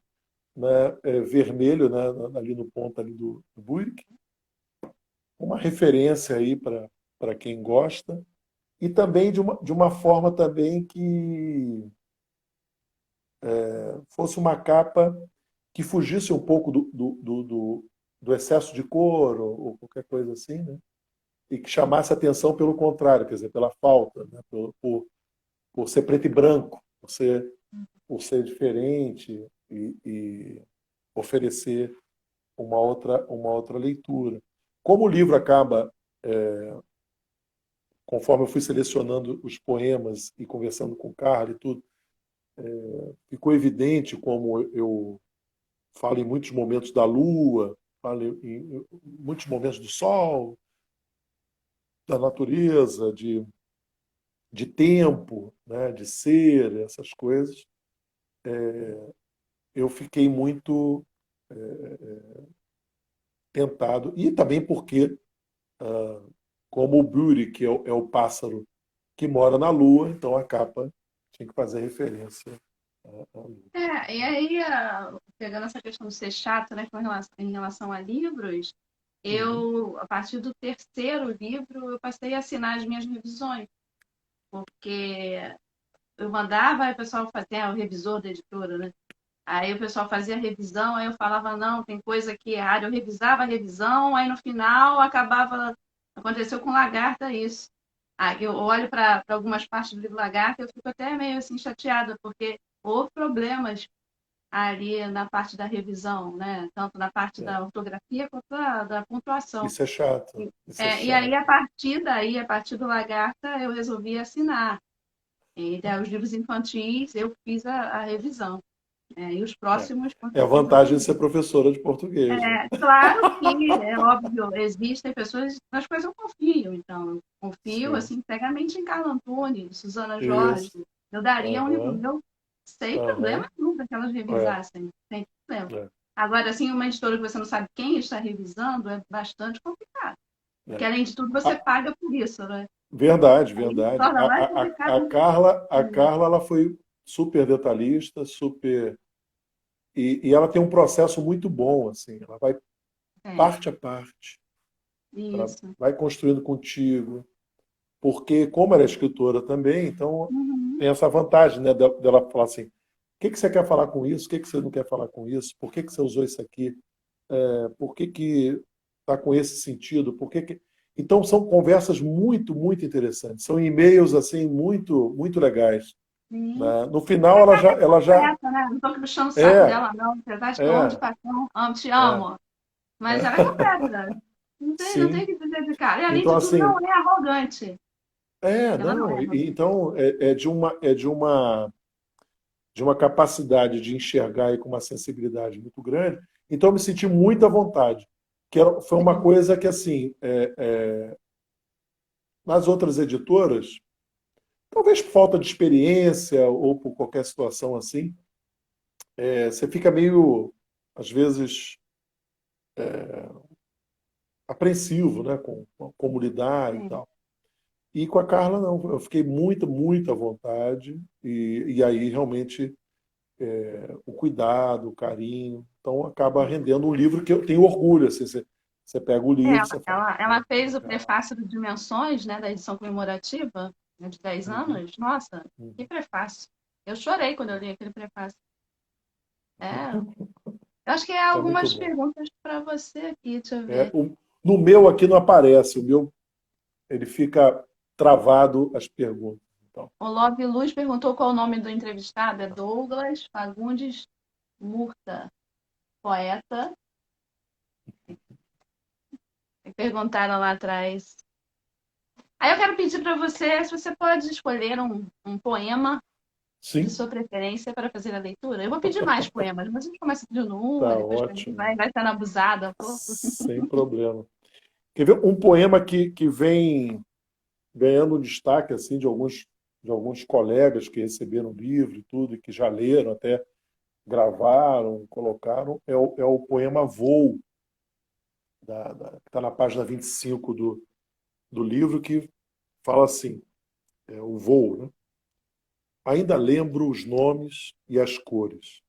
S2: né, vermelho, né, ali no ponto ali do Buick, uma referência aí para quem gosta, e também de uma forma também que fosse uma capa que fugisse um pouco do excesso de cor ou qualquer coisa assim, né? E que chamasse atenção pelo contrário, quer dizer, pela falta, né? Por ser preto e branco, por ser diferente e oferecer uma outra leitura. Como o livro acaba, conforme eu fui selecionando os poemas e conversando com o Carlos e tudo, ficou evidente como eu falo em muitos momentos da lua, falo em muitos momentos do sol, da natureza, de tempo, né, de ser, essas coisas. Eu fiquei muito tentado, e também porque, como o Beauty, que é o pássaro que mora na lua, então a capa tinha que fazer referência à lua.
S1: E aí, pegando essa questão de ser chato, né, em relação a livros,
S2: Uhum.
S1: a partir do terceiro livro, eu passei a assinar as minhas revisões, porque eu mandava, aí o pessoal fazia, o revisor da editora, né? Aí o pessoal fazia a revisão, aí eu falava, não, tem coisa aqui errada. Eu revisava a revisão, aí no final acabava. Aconteceu com Lagarta isso. Aí eu olho para algumas partes do livro Lagarta e eu fico até meio assim chateada, porque houve problemas ali na parte da revisão, né? Tanto na parte
S2: É.
S1: da ortografia quanto da pontuação.
S2: Isso é chato, isso é
S1: E aí,
S2: chato.
S1: a partir daí, a partir do Lagarta, eu resolvi assinar. E daí, os livros infantis, eu fiz a revisão. E os
S2: É.
S1: próximos, com
S2: É a
S1: certeza,
S2: vantagem de ser professora de português, né?
S1: claro que, é óbvio, existem pessoas nas quais eu confio. Então, eu confio,
S2: Sim.
S1: assim, cegamente em Carla Antunes, Susana Jorge.
S2: Isso.
S1: Eu daria um livro
S2: Aham,
S1: meu sem problema
S2: aham.
S1: nenhum para que elas
S2: É,
S1: revisassem, sem problema.
S2: é,
S1: Agora, assim, uma editora que você não sabe quem está revisando é bastante complicado. Porque,
S2: é.
S1: além de tudo, você
S2: Ah,
S1: paga por isso, né?
S2: verdade,
S1: Aí
S2: verdade.
S1: torna mais complicado.
S2: A Carla, ela foi super detalhista, super. E ela tem um processo muito bom, assim. Ela vai
S1: É,
S2: parte a parte. Ela
S1: isso.
S2: vai construindo contigo. Porque, como ela é escritora também, então
S1: Uhum.
S2: tem essa vantagem, né, dela falar assim: o que que você quer falar com isso? O que que você não quer falar com isso? Por que que você usou isso aqui? Por que que está com esse sentido? Por que que... Então são conversas muito, muito interessantes. São e-mails assim muito, muito legais,
S1: Sim.
S2: né? No final ela já
S1: Completa, né? Não estou aqui puxando o saco
S2: é,
S1: dela, não. Apesar de que eu amo de
S2: é,
S1: paixão, amo, te
S2: é,
S1: amo. Mas ela é
S2: é.
S1: completa, né? Não tem o
S2: Sim.
S1: que dizer de cara. E além
S2: Então
S1: de tudo, não
S2: assim,
S1: é arrogante. Ela não
S2: não.
S1: é arrogante.
S2: Então é de uma capacidade de enxergar e com uma sensibilidade muito grande. Então eu me senti muito à vontade. Foi uma
S1: Sim.
S2: coisa que assim, nas outras editoras, talvez por falta de experiência ou por qualquer situação assim, você fica meio, às vezes, apreensivo, né, com como lidar e
S1: Sim.
S2: tal. E com a Carla, não. Eu fiquei muito, muito à vontade. E aí, realmente, o cuidado, o carinho. Então, acaba rendendo um livro que eu tenho orgulho. Assim, você pega o livro,
S1: Ela,
S2: você fala,
S1: ela,
S2: pô,
S1: ela fez o
S2: legal.
S1: prefácio do Dimensões, né, da edição comemorativa, né, de 10
S2: Uhum,
S1: anos. Nossa, que
S2: uhum.
S1: prefácio. Eu chorei quando eu li aquele prefácio. É, eu acho que é
S2: É muito
S1: algumas
S2: bom.
S1: perguntas para você aqui, deixa eu
S2: É,
S1: ver.
S2: no meu aqui não aparece. O meu, ele fica travado as perguntas. Então,
S1: O Love Luz perguntou qual o nome do entrevistado. É Douglas Fagundes Murta, poeta. Me perguntaram lá atrás. Aí eu quero pedir para você, se você pode escolher um poema de
S2: Sim,
S1: sua preferência para fazer a leitura. Eu vou pedir mais poemas, mas a gente começa pedindo um,
S2: tá
S1: depois a gente
S2: ótimo.
S1: vai sendo abusada um pouco.
S2: Sem problema. Quer ver um poema que vem ganhando destaque assim de alguns colegas que receberam o livro e tudo, e que já leram, até gravaram, colocaram, é o poema Voo, que está na página 25 do livro, que fala assim, o voo, né? Ainda lembro os nomes e as cores,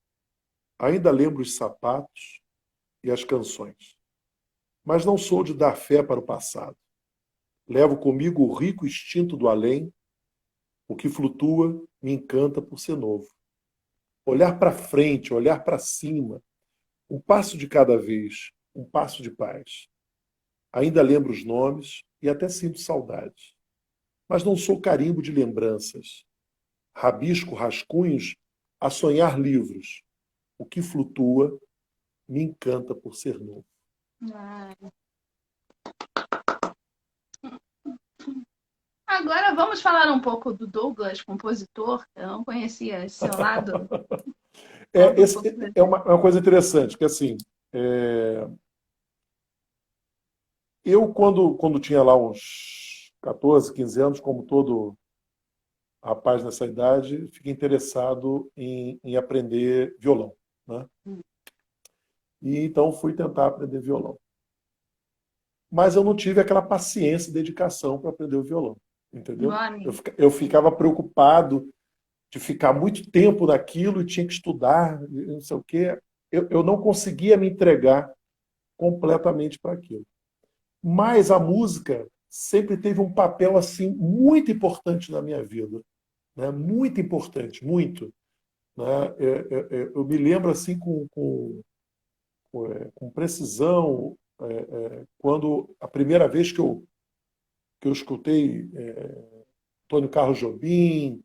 S2: ainda lembro os sapatos e as canções, mas não sou de dar fé para o passado. Levo comigo o rico instinto do além, o que flutua me encanta por ser novo. Olhar para frente, olhar para cima, um passo de cada vez, um passo de paz. Ainda lembro os nomes e até sinto saudade. Mas não sou carimbo de lembranças. Rabisco rascunhos a sonhar livros. O que flutua me encanta por ser novo.
S1: Ah. Agora vamos falar um pouco do Douglas, compositor. Eu não conhecia esse seu lado. Conta um pouco pra
S2: É
S1: gente.
S2: uma coisa interessante, que assim, eu quando tinha lá uns 14, 15 anos, como todo rapaz nessa idade, fiquei interessado em aprender violão, né? E então fui tentar aprender violão. Mas eu não tive aquela paciência e dedicação para aprender o violão, entendeu?
S1: Nome.
S2: Eu ficava preocupado de ficar muito tempo naquilo e tinha que estudar, não sei o quê. Eu não conseguia me entregar completamente para aquilo. Mas a música sempre teve um papel assim muito importante na minha vida, né? Muito importante, muito. Né? Eu me lembro assim com precisão quando a primeira vez que eu escutei Antônio Carlos Jobim,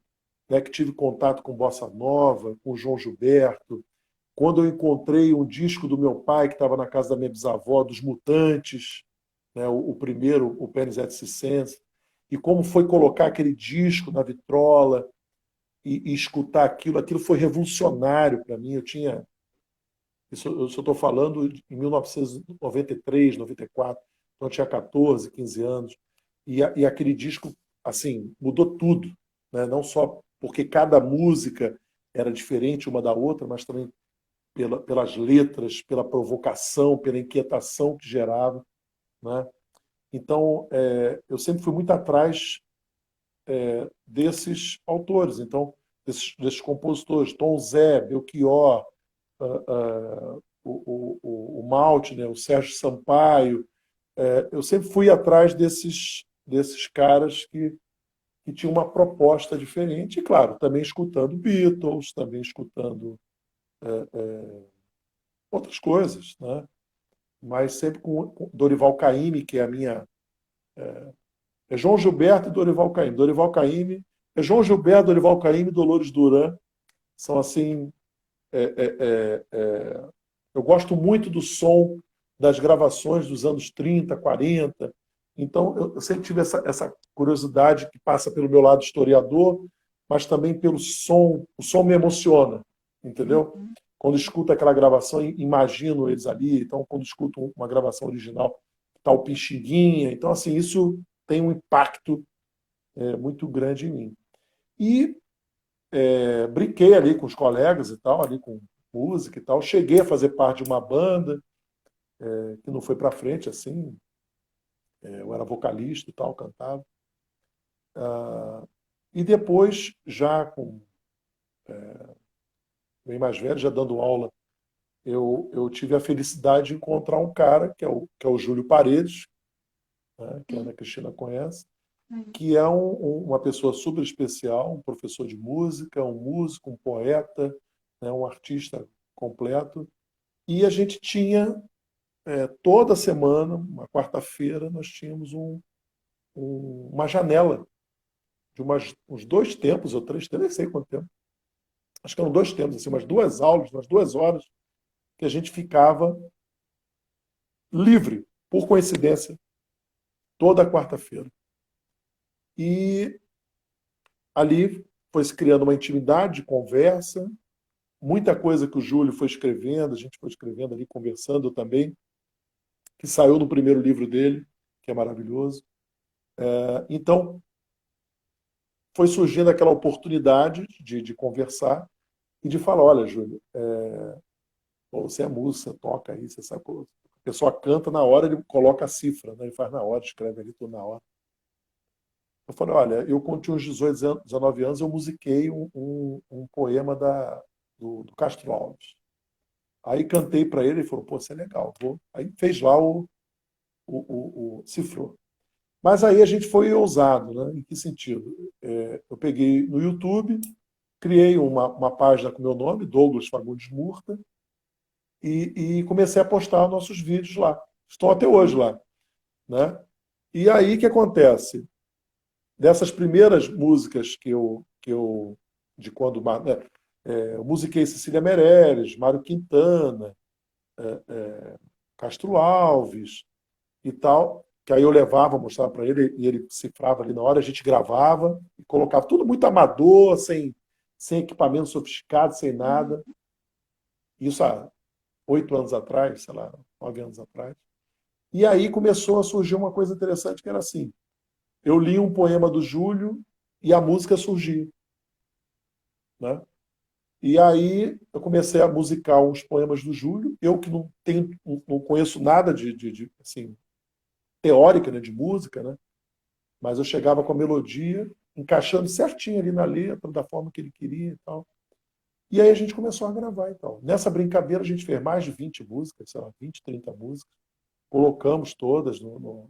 S2: né, que tive contato com Bossa Nova, com João Gilberto, quando eu encontrei um disco do meu pai que estava na casa da minha bisavó, dos Mutantes, né, o primeiro, o Penis et Circenses, e como foi colocar aquele disco na vitrola e escutar aquilo foi revolucionário para mim. Eu tinha isso, eu só estou falando em 1993, 94, então eu tinha 14, 15 anos. E aquele disco, assim, mudou tudo. Né? Não só porque cada música era diferente uma da outra, mas também pelas letras, pela provocação, pela inquietação que gerava. Né? Então, eu sempre fui muito atrás desses autores, então desses compositores, Tom Zé, Belchior, o Malte, né, o Sérgio Sampaio. Eu sempre fui atrás desses caras que tinham uma proposta diferente, e claro, também escutando Beatles, também escutando outras coisas, né? Mas sempre com Dorival Caymmi, que é a minha. É João Gilberto e Dorival Caymmi. Dorival Caymmi é João Gilberto, Dorival Caymmi e Dolores Duran. São assim. É, é, é, eu gosto muito do som das gravações dos anos 30, 40. Então, eu sempre tive essa curiosidade que passa pelo meu lado historiador, mas também pelo som. O som me emociona, entendeu? Quando escuto aquela gravação, imagino eles ali. Então, quando escuto uma gravação original, tá o Pixinguinha. Então, assim, isso tem um impacto muito grande em mim. E brinquei ali com os colegas e tal, ali com música e tal. Cheguei a fazer parte de uma banda, que não foi para frente, assim. Eu era vocalista e tal, cantava. E depois, já bem mais velho, já dando aula, eu tive a felicidade de encontrar um cara, que é o Júlio Paredes, né, que a Ana Cristina conhece, que é uma pessoa super especial, um professor de música, um músico, um poeta, né, um artista completo. E a gente tinha, toda semana, uma quarta-feira, nós tínhamos uma janela de uns 2 tempos ou 3 tempos, nem sei quanto tempo, acho que eram 2 tempos, assim, umas 2 aulas, umas 2 horas, que a gente ficava livre, por coincidência, toda quarta-feira. E ali foi se criando uma intimidade de conversa, muita coisa que o Júlio foi escrevendo, a gente foi escrevendo ali, conversando também, que saiu no primeiro livro dele, que é maravilhoso. Então, foi surgindo aquela oportunidade de conversar e de falar, olha, Júlio, pô, você é músico, você toca aí, você sabe, a pessoa canta na hora, ele coloca a cifra, né? Ele faz na hora, escreve ali tudo na hora. Eu falei, olha, eu quando tinha uns 18 anos, 19 anos, eu musiquei um poema do Castro Alves. Aí cantei para ele, ele falou, pô, isso é legal. Vou. Aí fez lá o cifrou. Mas aí a gente foi ousado, né? Em que sentido? Eu peguei no YouTube, criei uma página com meu nome, Douglas Fagundes Murta, e comecei a postar nossos vídeos lá. Estão até hoje lá, né? E aí o que acontece? Dessas primeiras músicas que eu de quando, né, eu musiquei Cecília Meirelles, Mário Quintana, Castro Alves e tal, que aí eu levava, mostrava para ele e ele cifrava ali na hora, a gente gravava e colocava tudo muito amador, sem equipamento sofisticado, sem nada. Isso há 8 anos atrás, sei lá, 9 anos atrás. E aí começou a surgir uma coisa interessante que era assim: eu li um poema do Júlio e a música surgia, né? E aí eu comecei a musicar uns poemas do Júlio, eu que não conheço nada de assim, teórica, né, de música, né? Mas eu chegava com a melodia, encaixando certinho ali na letra, da forma que ele queria e tal. E aí a gente começou a gravar e tal. Nessa brincadeira a gente fez mais de 20 músicas, sei lá, 20, 30 músicas. Colocamos todas no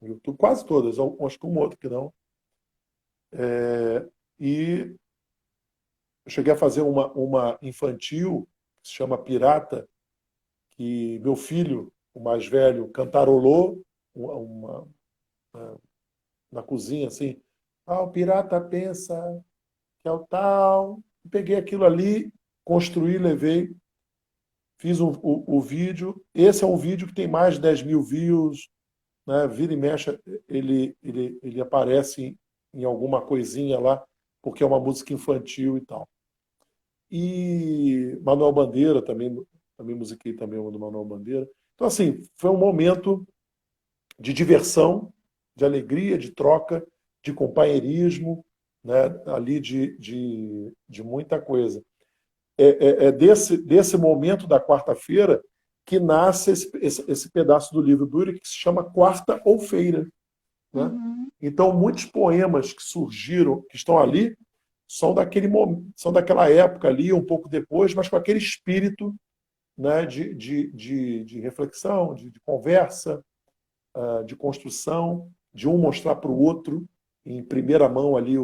S2: YouTube, quase todas, acho que uma outra que não. E eu cheguei a fazer uma infantil, que se chama Pirata, que meu filho, o mais velho, cantarolou na cozinha, assim. Ah, o pirata pensa que é o tal. Peguei aquilo ali, construí, levei, fiz o vídeo. Esse é um vídeo que tem mais de 10 mil views, né? Vira e mexe, ele aparece em alguma coisinha lá, porque é uma música infantil e tal. E Manuel Bandeira também musiquei também uma do Manuel Bandeira. Então, assim, foi um momento de diversão, de alegria, de troca, de companheirismo, né? Ali de muita coisa. É desse momento da quarta-feira que nasce esse pedaço do livro do Yuri que se chama Quarta ou Feira. Né?
S1: Uhum.
S2: Então, muitos poemas que surgiram, que estão ali, são daquele momento, são daquela época ali, um pouco depois, mas com aquele espírito, né, de reflexão, de conversa, de construção, de um mostrar para o outro, em primeira mão ali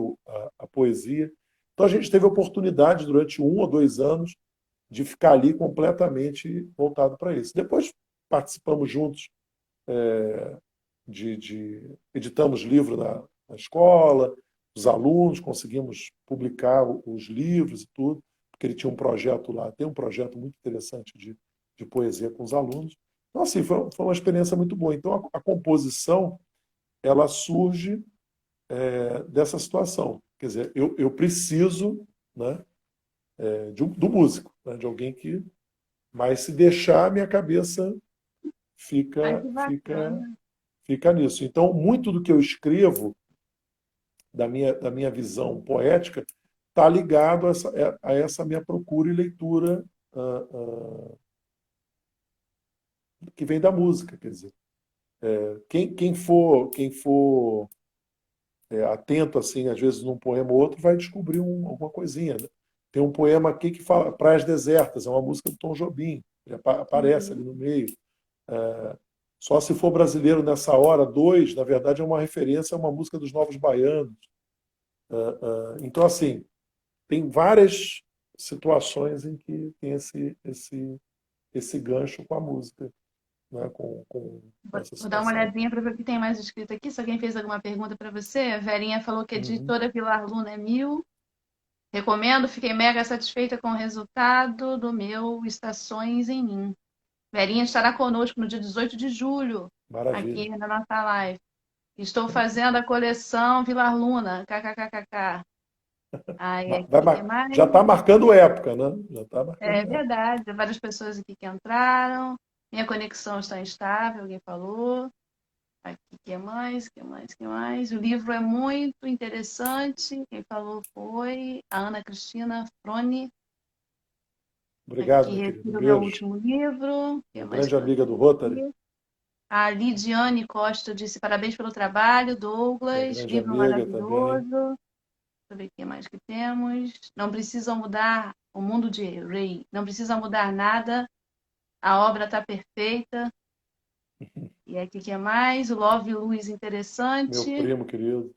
S2: a poesia. Então a gente teve a oportunidade, durante 1 ou 2 anos, de ficar ali completamente voltado para isso. Depois participamos juntos, editamos livro na escola, os alunos conseguimos publicar os livros e tudo, porque ele tinha um projeto lá, tem um projeto muito interessante de poesia com os alunos. Então, assim, foi uma experiência muito boa. Então, a composição, ela surge dessa situação. Quer dizer, eu preciso, né, do músico, né, de alguém que... Mas se deixar, minha cabeça
S1: Ai,
S2: fica,
S1: que
S2: fica,
S1: bacana.
S2: fica nisso. Então, muito do que eu escrevo, da minha visão poética, está ligado a essa minha procura e leitura que vem da música. Quer dizer, quem for atento, assim, às vezes, num poema ou outro, vai descobrir alguma coisinha. Né? Tem um poema aqui que fala Praias Desertas, é uma música do Tom Jobim, ele aparece ali
S1: Uhum.
S2: no meio. Só se for brasileiro nessa hora, dois, na verdade, é uma referência a uma música dos Novos Baianos. Então, assim, tem várias situações em que tem esse gancho com a música, né? com essa
S1: Vou dar uma
S2: situação.
S1: olhadinha para ver o que tem mais escrito aqui. Se alguém fez alguma pergunta para você, a Verinha falou que a
S2: Uhum.
S1: editora Vilar Luna é 1000. Recomendo, fiquei mega satisfeita com o resultado do meu Estações em Mim. Verinha estará conosco no dia 18 de julho,
S2: Maravilha.
S1: aqui na nossa live. Estou fazendo a coleção Vilar Luna, kkkk. Aí, aqui, que
S2: Já
S1: mais?
S2: está marcando época, né? Já está
S1: É
S2: marcando época.
S1: verdade, várias pessoas aqui que entraram. Minha conexão está instável, alguém falou. Aqui, que mais, que mais, que mais? O livro é muito interessante. Quem falou foi a Ana Cristina Frone,
S2: Obrigado,
S1: aqui
S2: meu querido. Um
S1: revira o meu
S2: beijo.
S1: último livro. Que
S2: Minha
S1: mais
S2: grande
S1: que ela
S2: amiga do
S1: falou
S2: Rotary,
S1: aqui? A Lidiane Costa disse parabéns pelo trabalho,
S2: minha
S1: Douglas.
S2: grande
S1: Livro
S2: amiga também.
S1: maravilhoso. Deixa eu ver o que mais que temos. Não precisam mudar o mundo de Ray. Não precisa mudar nada. A obra está perfeita. E aqui que é mais? O Love Luz
S2: Meu
S1: interessante.
S2: primo querido.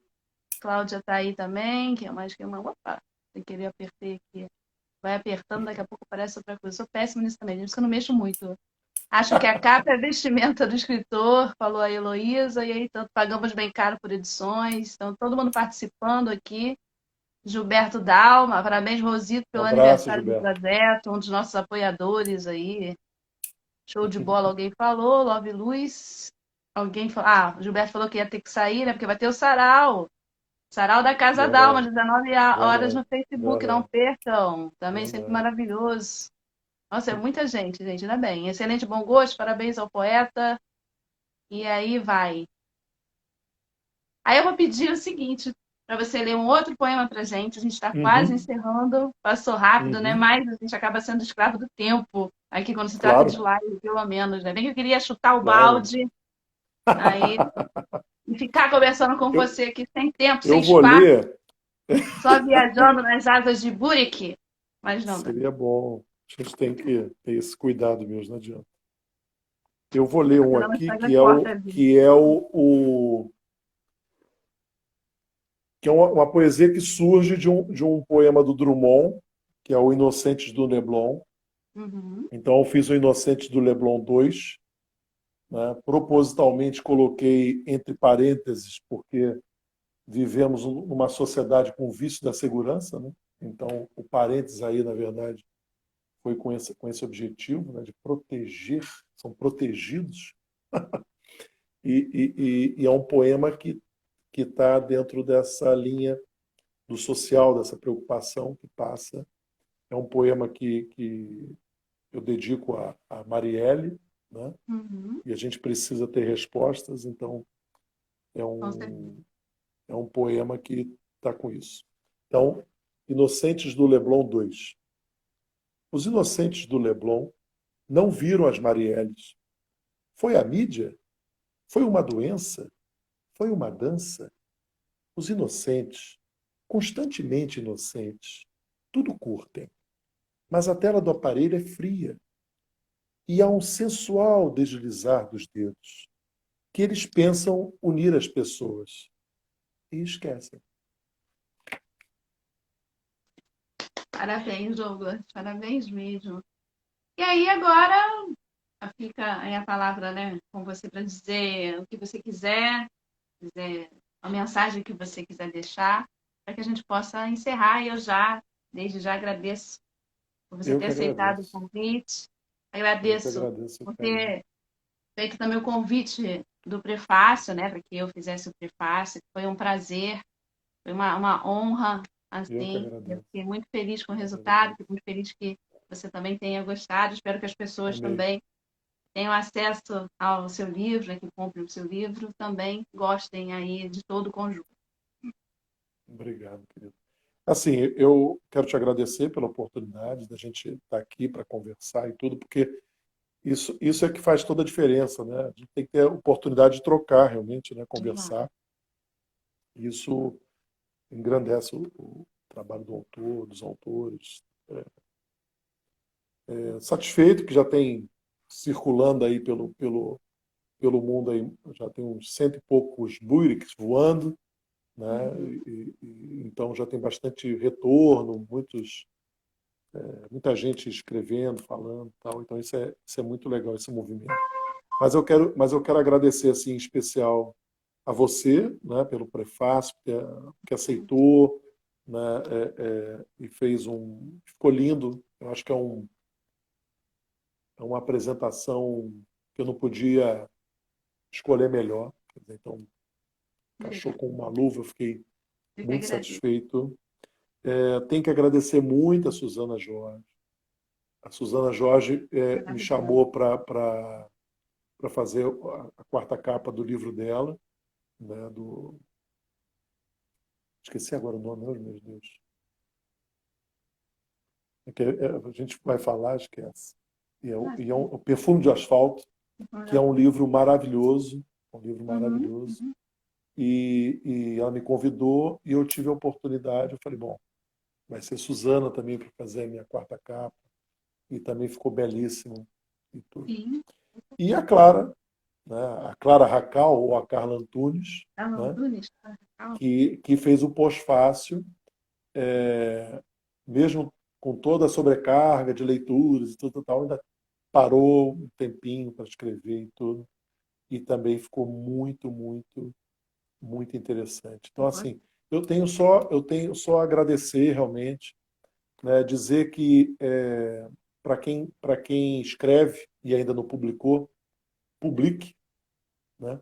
S1: Cláudia está aí também. Que é mais que uma. Opa, sem querer apertei aqui. Vai apertando, daqui a pouco aparece outra coisa. Sou péssima nisso também, por isso que eu não mexo muito. Acho que a capa é a vestimenta do escritor, falou a Heloísa, e aí tanto pagamos bem caro por edições. Então, todo mundo participando aqui. Gilberto Dalma, parabéns, Rosito,
S2: Um
S1: pelo
S2: abraço,
S1: aniversário do
S2: Gilberto.
S1: projeto, um dos nossos apoiadores aí. Show de bola, alguém falou. Love Luz. Alguém falou. Ah, o Gilberto falou que ia ter que sair, né? Porque vai ter o sarau. Sarau da Casa Dalma,
S2: Verdade,
S1: 19 horas
S2: verdade,
S1: no Facebook, não
S2: verdade,
S1: percam. Também sempre
S2: verdade.
S1: maravilhoso. Nossa, é muita gente, ainda bem. Excelente bom gosto, parabéns ao poeta. E aí vai. Aí eu vou pedir o seguinte, para você ler um outro poema para gente. A gente está quase
S2: Uhum,
S1: encerrando. Passou rápido, né?
S2: uhum.
S1: Mas a gente acaba sendo escravo do tempo aqui quando se trata de
S2: Claro,
S1: live, pelo menos, né? Bem que eu queria chutar o
S2: claro.
S1: balde aí e ficar conversando com
S2: Eu,
S1: você aqui sem tempo, sem
S2: eu vou
S1: espaço,
S2: ler.
S1: só viajando nas asas de Burique. Mas não dá.
S2: Seria bom. A gente tem que ter esse cuidado mesmo, não adianta. Eu vou ler um
S1: Senão não
S2: aqui
S1: faz as portas.
S2: que é uma poesia que surge de um poema do Drummond, que é o Inocentes do Leblon.
S1: Uhum.
S2: Então eu fiz o Inocentes do Leblon 2, né? Propositalmente coloquei entre parênteses, porque vivemos numa sociedade com vício da segurança, né? Então o parênteses aí, na verdade, foi com esse objetivo, né, de proteger, são protegidos. E é um poema que está dentro dessa linha do social, dessa preocupação que passa. É um poema que eu dedico a Marielle, né?
S1: Uhum.
S2: E a gente precisa ter respostas, então é
S1: Com certeza.
S2: um, é um poema que está com isso. Então, Inocentes do Leblon 2. Os inocentes do Leblon não viram as Marielles. Foi a mídia? Foi uma doença? Foi uma dança? Os inocentes, constantemente inocentes, tudo curtem. Mas a tela do aparelho é fria e há um sensual deslizar dos dedos que eles pensam unir as pessoas e esquecem.
S1: Parabéns, Douglas. Parabéns mesmo. E aí, agora fica aí a palavra, né, com você para dizer o que você quiser, dizer a mensagem que você quiser deixar, para que a gente possa encerrar. E eu já, desde já, agradeço por você
S2: Eu
S1: ter
S2: que
S1: aceitado o
S2: agradeço.
S1: convite.
S2: Eu que
S1: Agradeço
S2: agradeço o
S1: por
S2: carinho.
S1: ter feito também o convite do prefácio, né, para que eu fizesse o prefácio. Foi um prazer, foi uma honra,
S2: Eu que
S1: assim. Eu
S2: agradeço.
S1: fiquei muito feliz com o
S2: Eu que
S1: resultado,
S2: agradeço.
S1: fiquei muito feliz que você também tenha gostado. Espero que as pessoas
S2: Amei.
S1: também tenham acesso ao seu livro, que comprem o seu livro, também gostem aí de todo o conjunto.
S2: Obrigado, querido. Assim, eu quero te agradecer pela oportunidade da gente estar aqui para conversar e tudo, porque isso é que faz toda a diferença, né? A gente tem que ter a oportunidade de trocar realmente, né?
S1: Demais.
S2: Conversar. Isso engrandece o trabalho do autor, dos autores. Satisfeito que já tem circulando aí pelo mundo aí, já tem uns cento e poucos Buirics voando, né?
S1: Uhum.
S2: Então já tem bastante retorno, muita gente escrevendo, falando, tal. Então isso é muito legal esse movimento. Mas eu quero agradecer assim em especial a você, né, pelo prefácio que aceitou, né? E fez ficou lindo. Eu acho que é uma apresentação que eu não podia escolher melhor. Quer dizer, então, encaixou com uma luva, eu fiquei
S1: Eu que
S2: muito
S1: agradeço.
S2: satisfeito. Tenho que agradecer muito a Suzana Jorge. A Suzana Jorge me
S1: Maravilhoso.
S2: chamou para fazer a quarta capa do livro dela, né, esqueci agora o nome, oh, meu Deus. A gente vai falar, esquece. E é o Perfume de Asfalto, que é um livro maravilhoso, um livro
S1: Uhum,
S2: maravilhoso.
S1: uhum.
S2: E ela me convidou e eu tive a oportunidade. Eu falei, bom, vai ser Suzana também para fazer a minha quarta capa. E também ficou belíssimo e tudo.
S1: Sim,
S2: E a Clara, né, a Clara Racal, ou a Carla Antunes,
S1: Alan
S2: né,
S1: Antunes, tá?
S2: que fez o pós-fácil, mesmo com toda a sobrecarga de leituras e tudo tal, ainda parou um tempinho para escrever e tudo. E também ficou muito, muito, muito interessante. Então, assim, eu tenho só a agradecer realmente, né, dizer que para quem escreve e ainda não publicou, publique, né?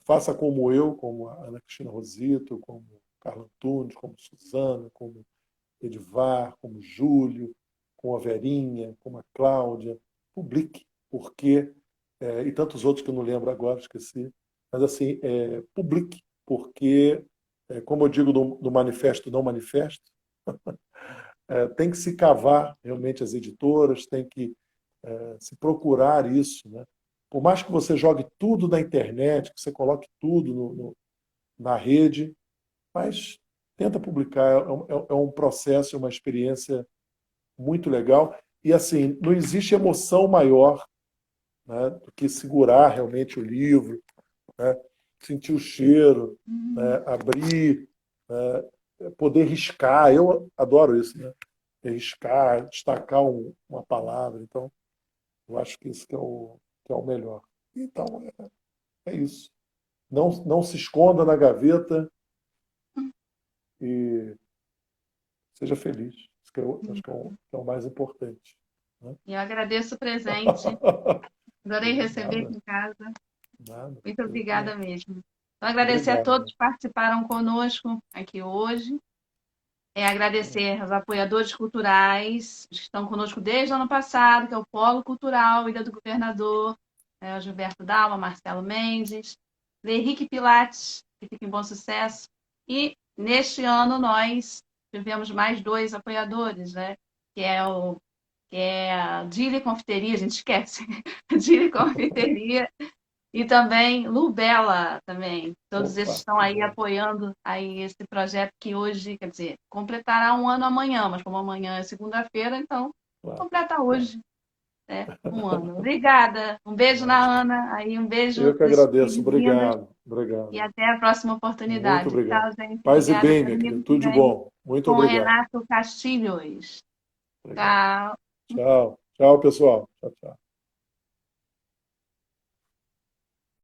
S2: Faça como eu, como a Ana Cristina Rosito, como Carla Antunes, como Suzana, como Edivar, como Júlio, como a Verinha, como a Cláudia. Publique, porque, e tantos outros que eu não lembro agora, esqueci, mas assim, publique, porque, como eu digo no manifesto, não manifesto, tem que se cavar realmente as editoras, tem que se procurar isso, né? Por mais que você jogue tudo na internet, que você coloque tudo na rede, mas tenta publicar. É um processo, é uma experiência muito legal. E assim, não existe emoção maior, né, do que segurar realmente o livro, né, sentir o cheiro, né,
S1: Uhum.
S2: abrir, poder riscar. Eu adoro isso, né? Riscar, destacar uma palavra. Então, eu acho que isso que é o melhor. Então, é isso. Não se esconda na gaveta e seja feliz. Isso que eu acho que é o mais importante. Né?
S1: E eu agradeço o presente. Adorei receber
S2: Nada,
S1: aqui em casa.
S2: nada.
S1: Muito
S2: Eu que
S1: obrigada mesmo. Então, agradecer a todos
S2: obrigado.
S1: que participaram conosco aqui hoje. Agradecer aos apoiadores culturais que estão conosco desde o ano passado, que é o Polo Cultural Ilha do Governador, o Gilberto Dalma, Marcelo Mendes, Henrique Pilates, que fica em Bom Sucesso. E neste ano nós tivemos mais dois apoiadores, né? Que é a Dile Confiteria, a gente esquece, Dile Confiteria e também Lubela também. Todos esses
S2: Opa,
S1: estão
S2: que
S1: aí
S2: bom.
S1: apoiando aí esse projeto que hoje, quer dizer, completará um ano amanhã, mas como amanhã é segunda-feira, então
S2: Claro,
S1: completa
S2: claro.
S1: hoje, né? Um ano. Obrigada. Um beijo na Ana, aí um beijo
S2: Eu que
S1: para os
S2: agradeço.
S1: filhos lindos
S2: Obrigado.
S1: e
S2: Obrigado.
S1: até a próxima
S2: Muito
S1: oportunidade.
S2: obrigado.
S1: Tchau, gente.
S2: Paz e
S1: Obrigada.
S2: bem,
S1: Até
S2: minha querida.
S1: domingo que
S2: Tudo de
S1: vem
S2: bom. Muito
S1: com o
S2: obrigado.
S1: Renato Castilhos.
S2: Obrigado.
S1: Tchau.
S2: Tchau. Tchau, pessoal. Tchau, tchau.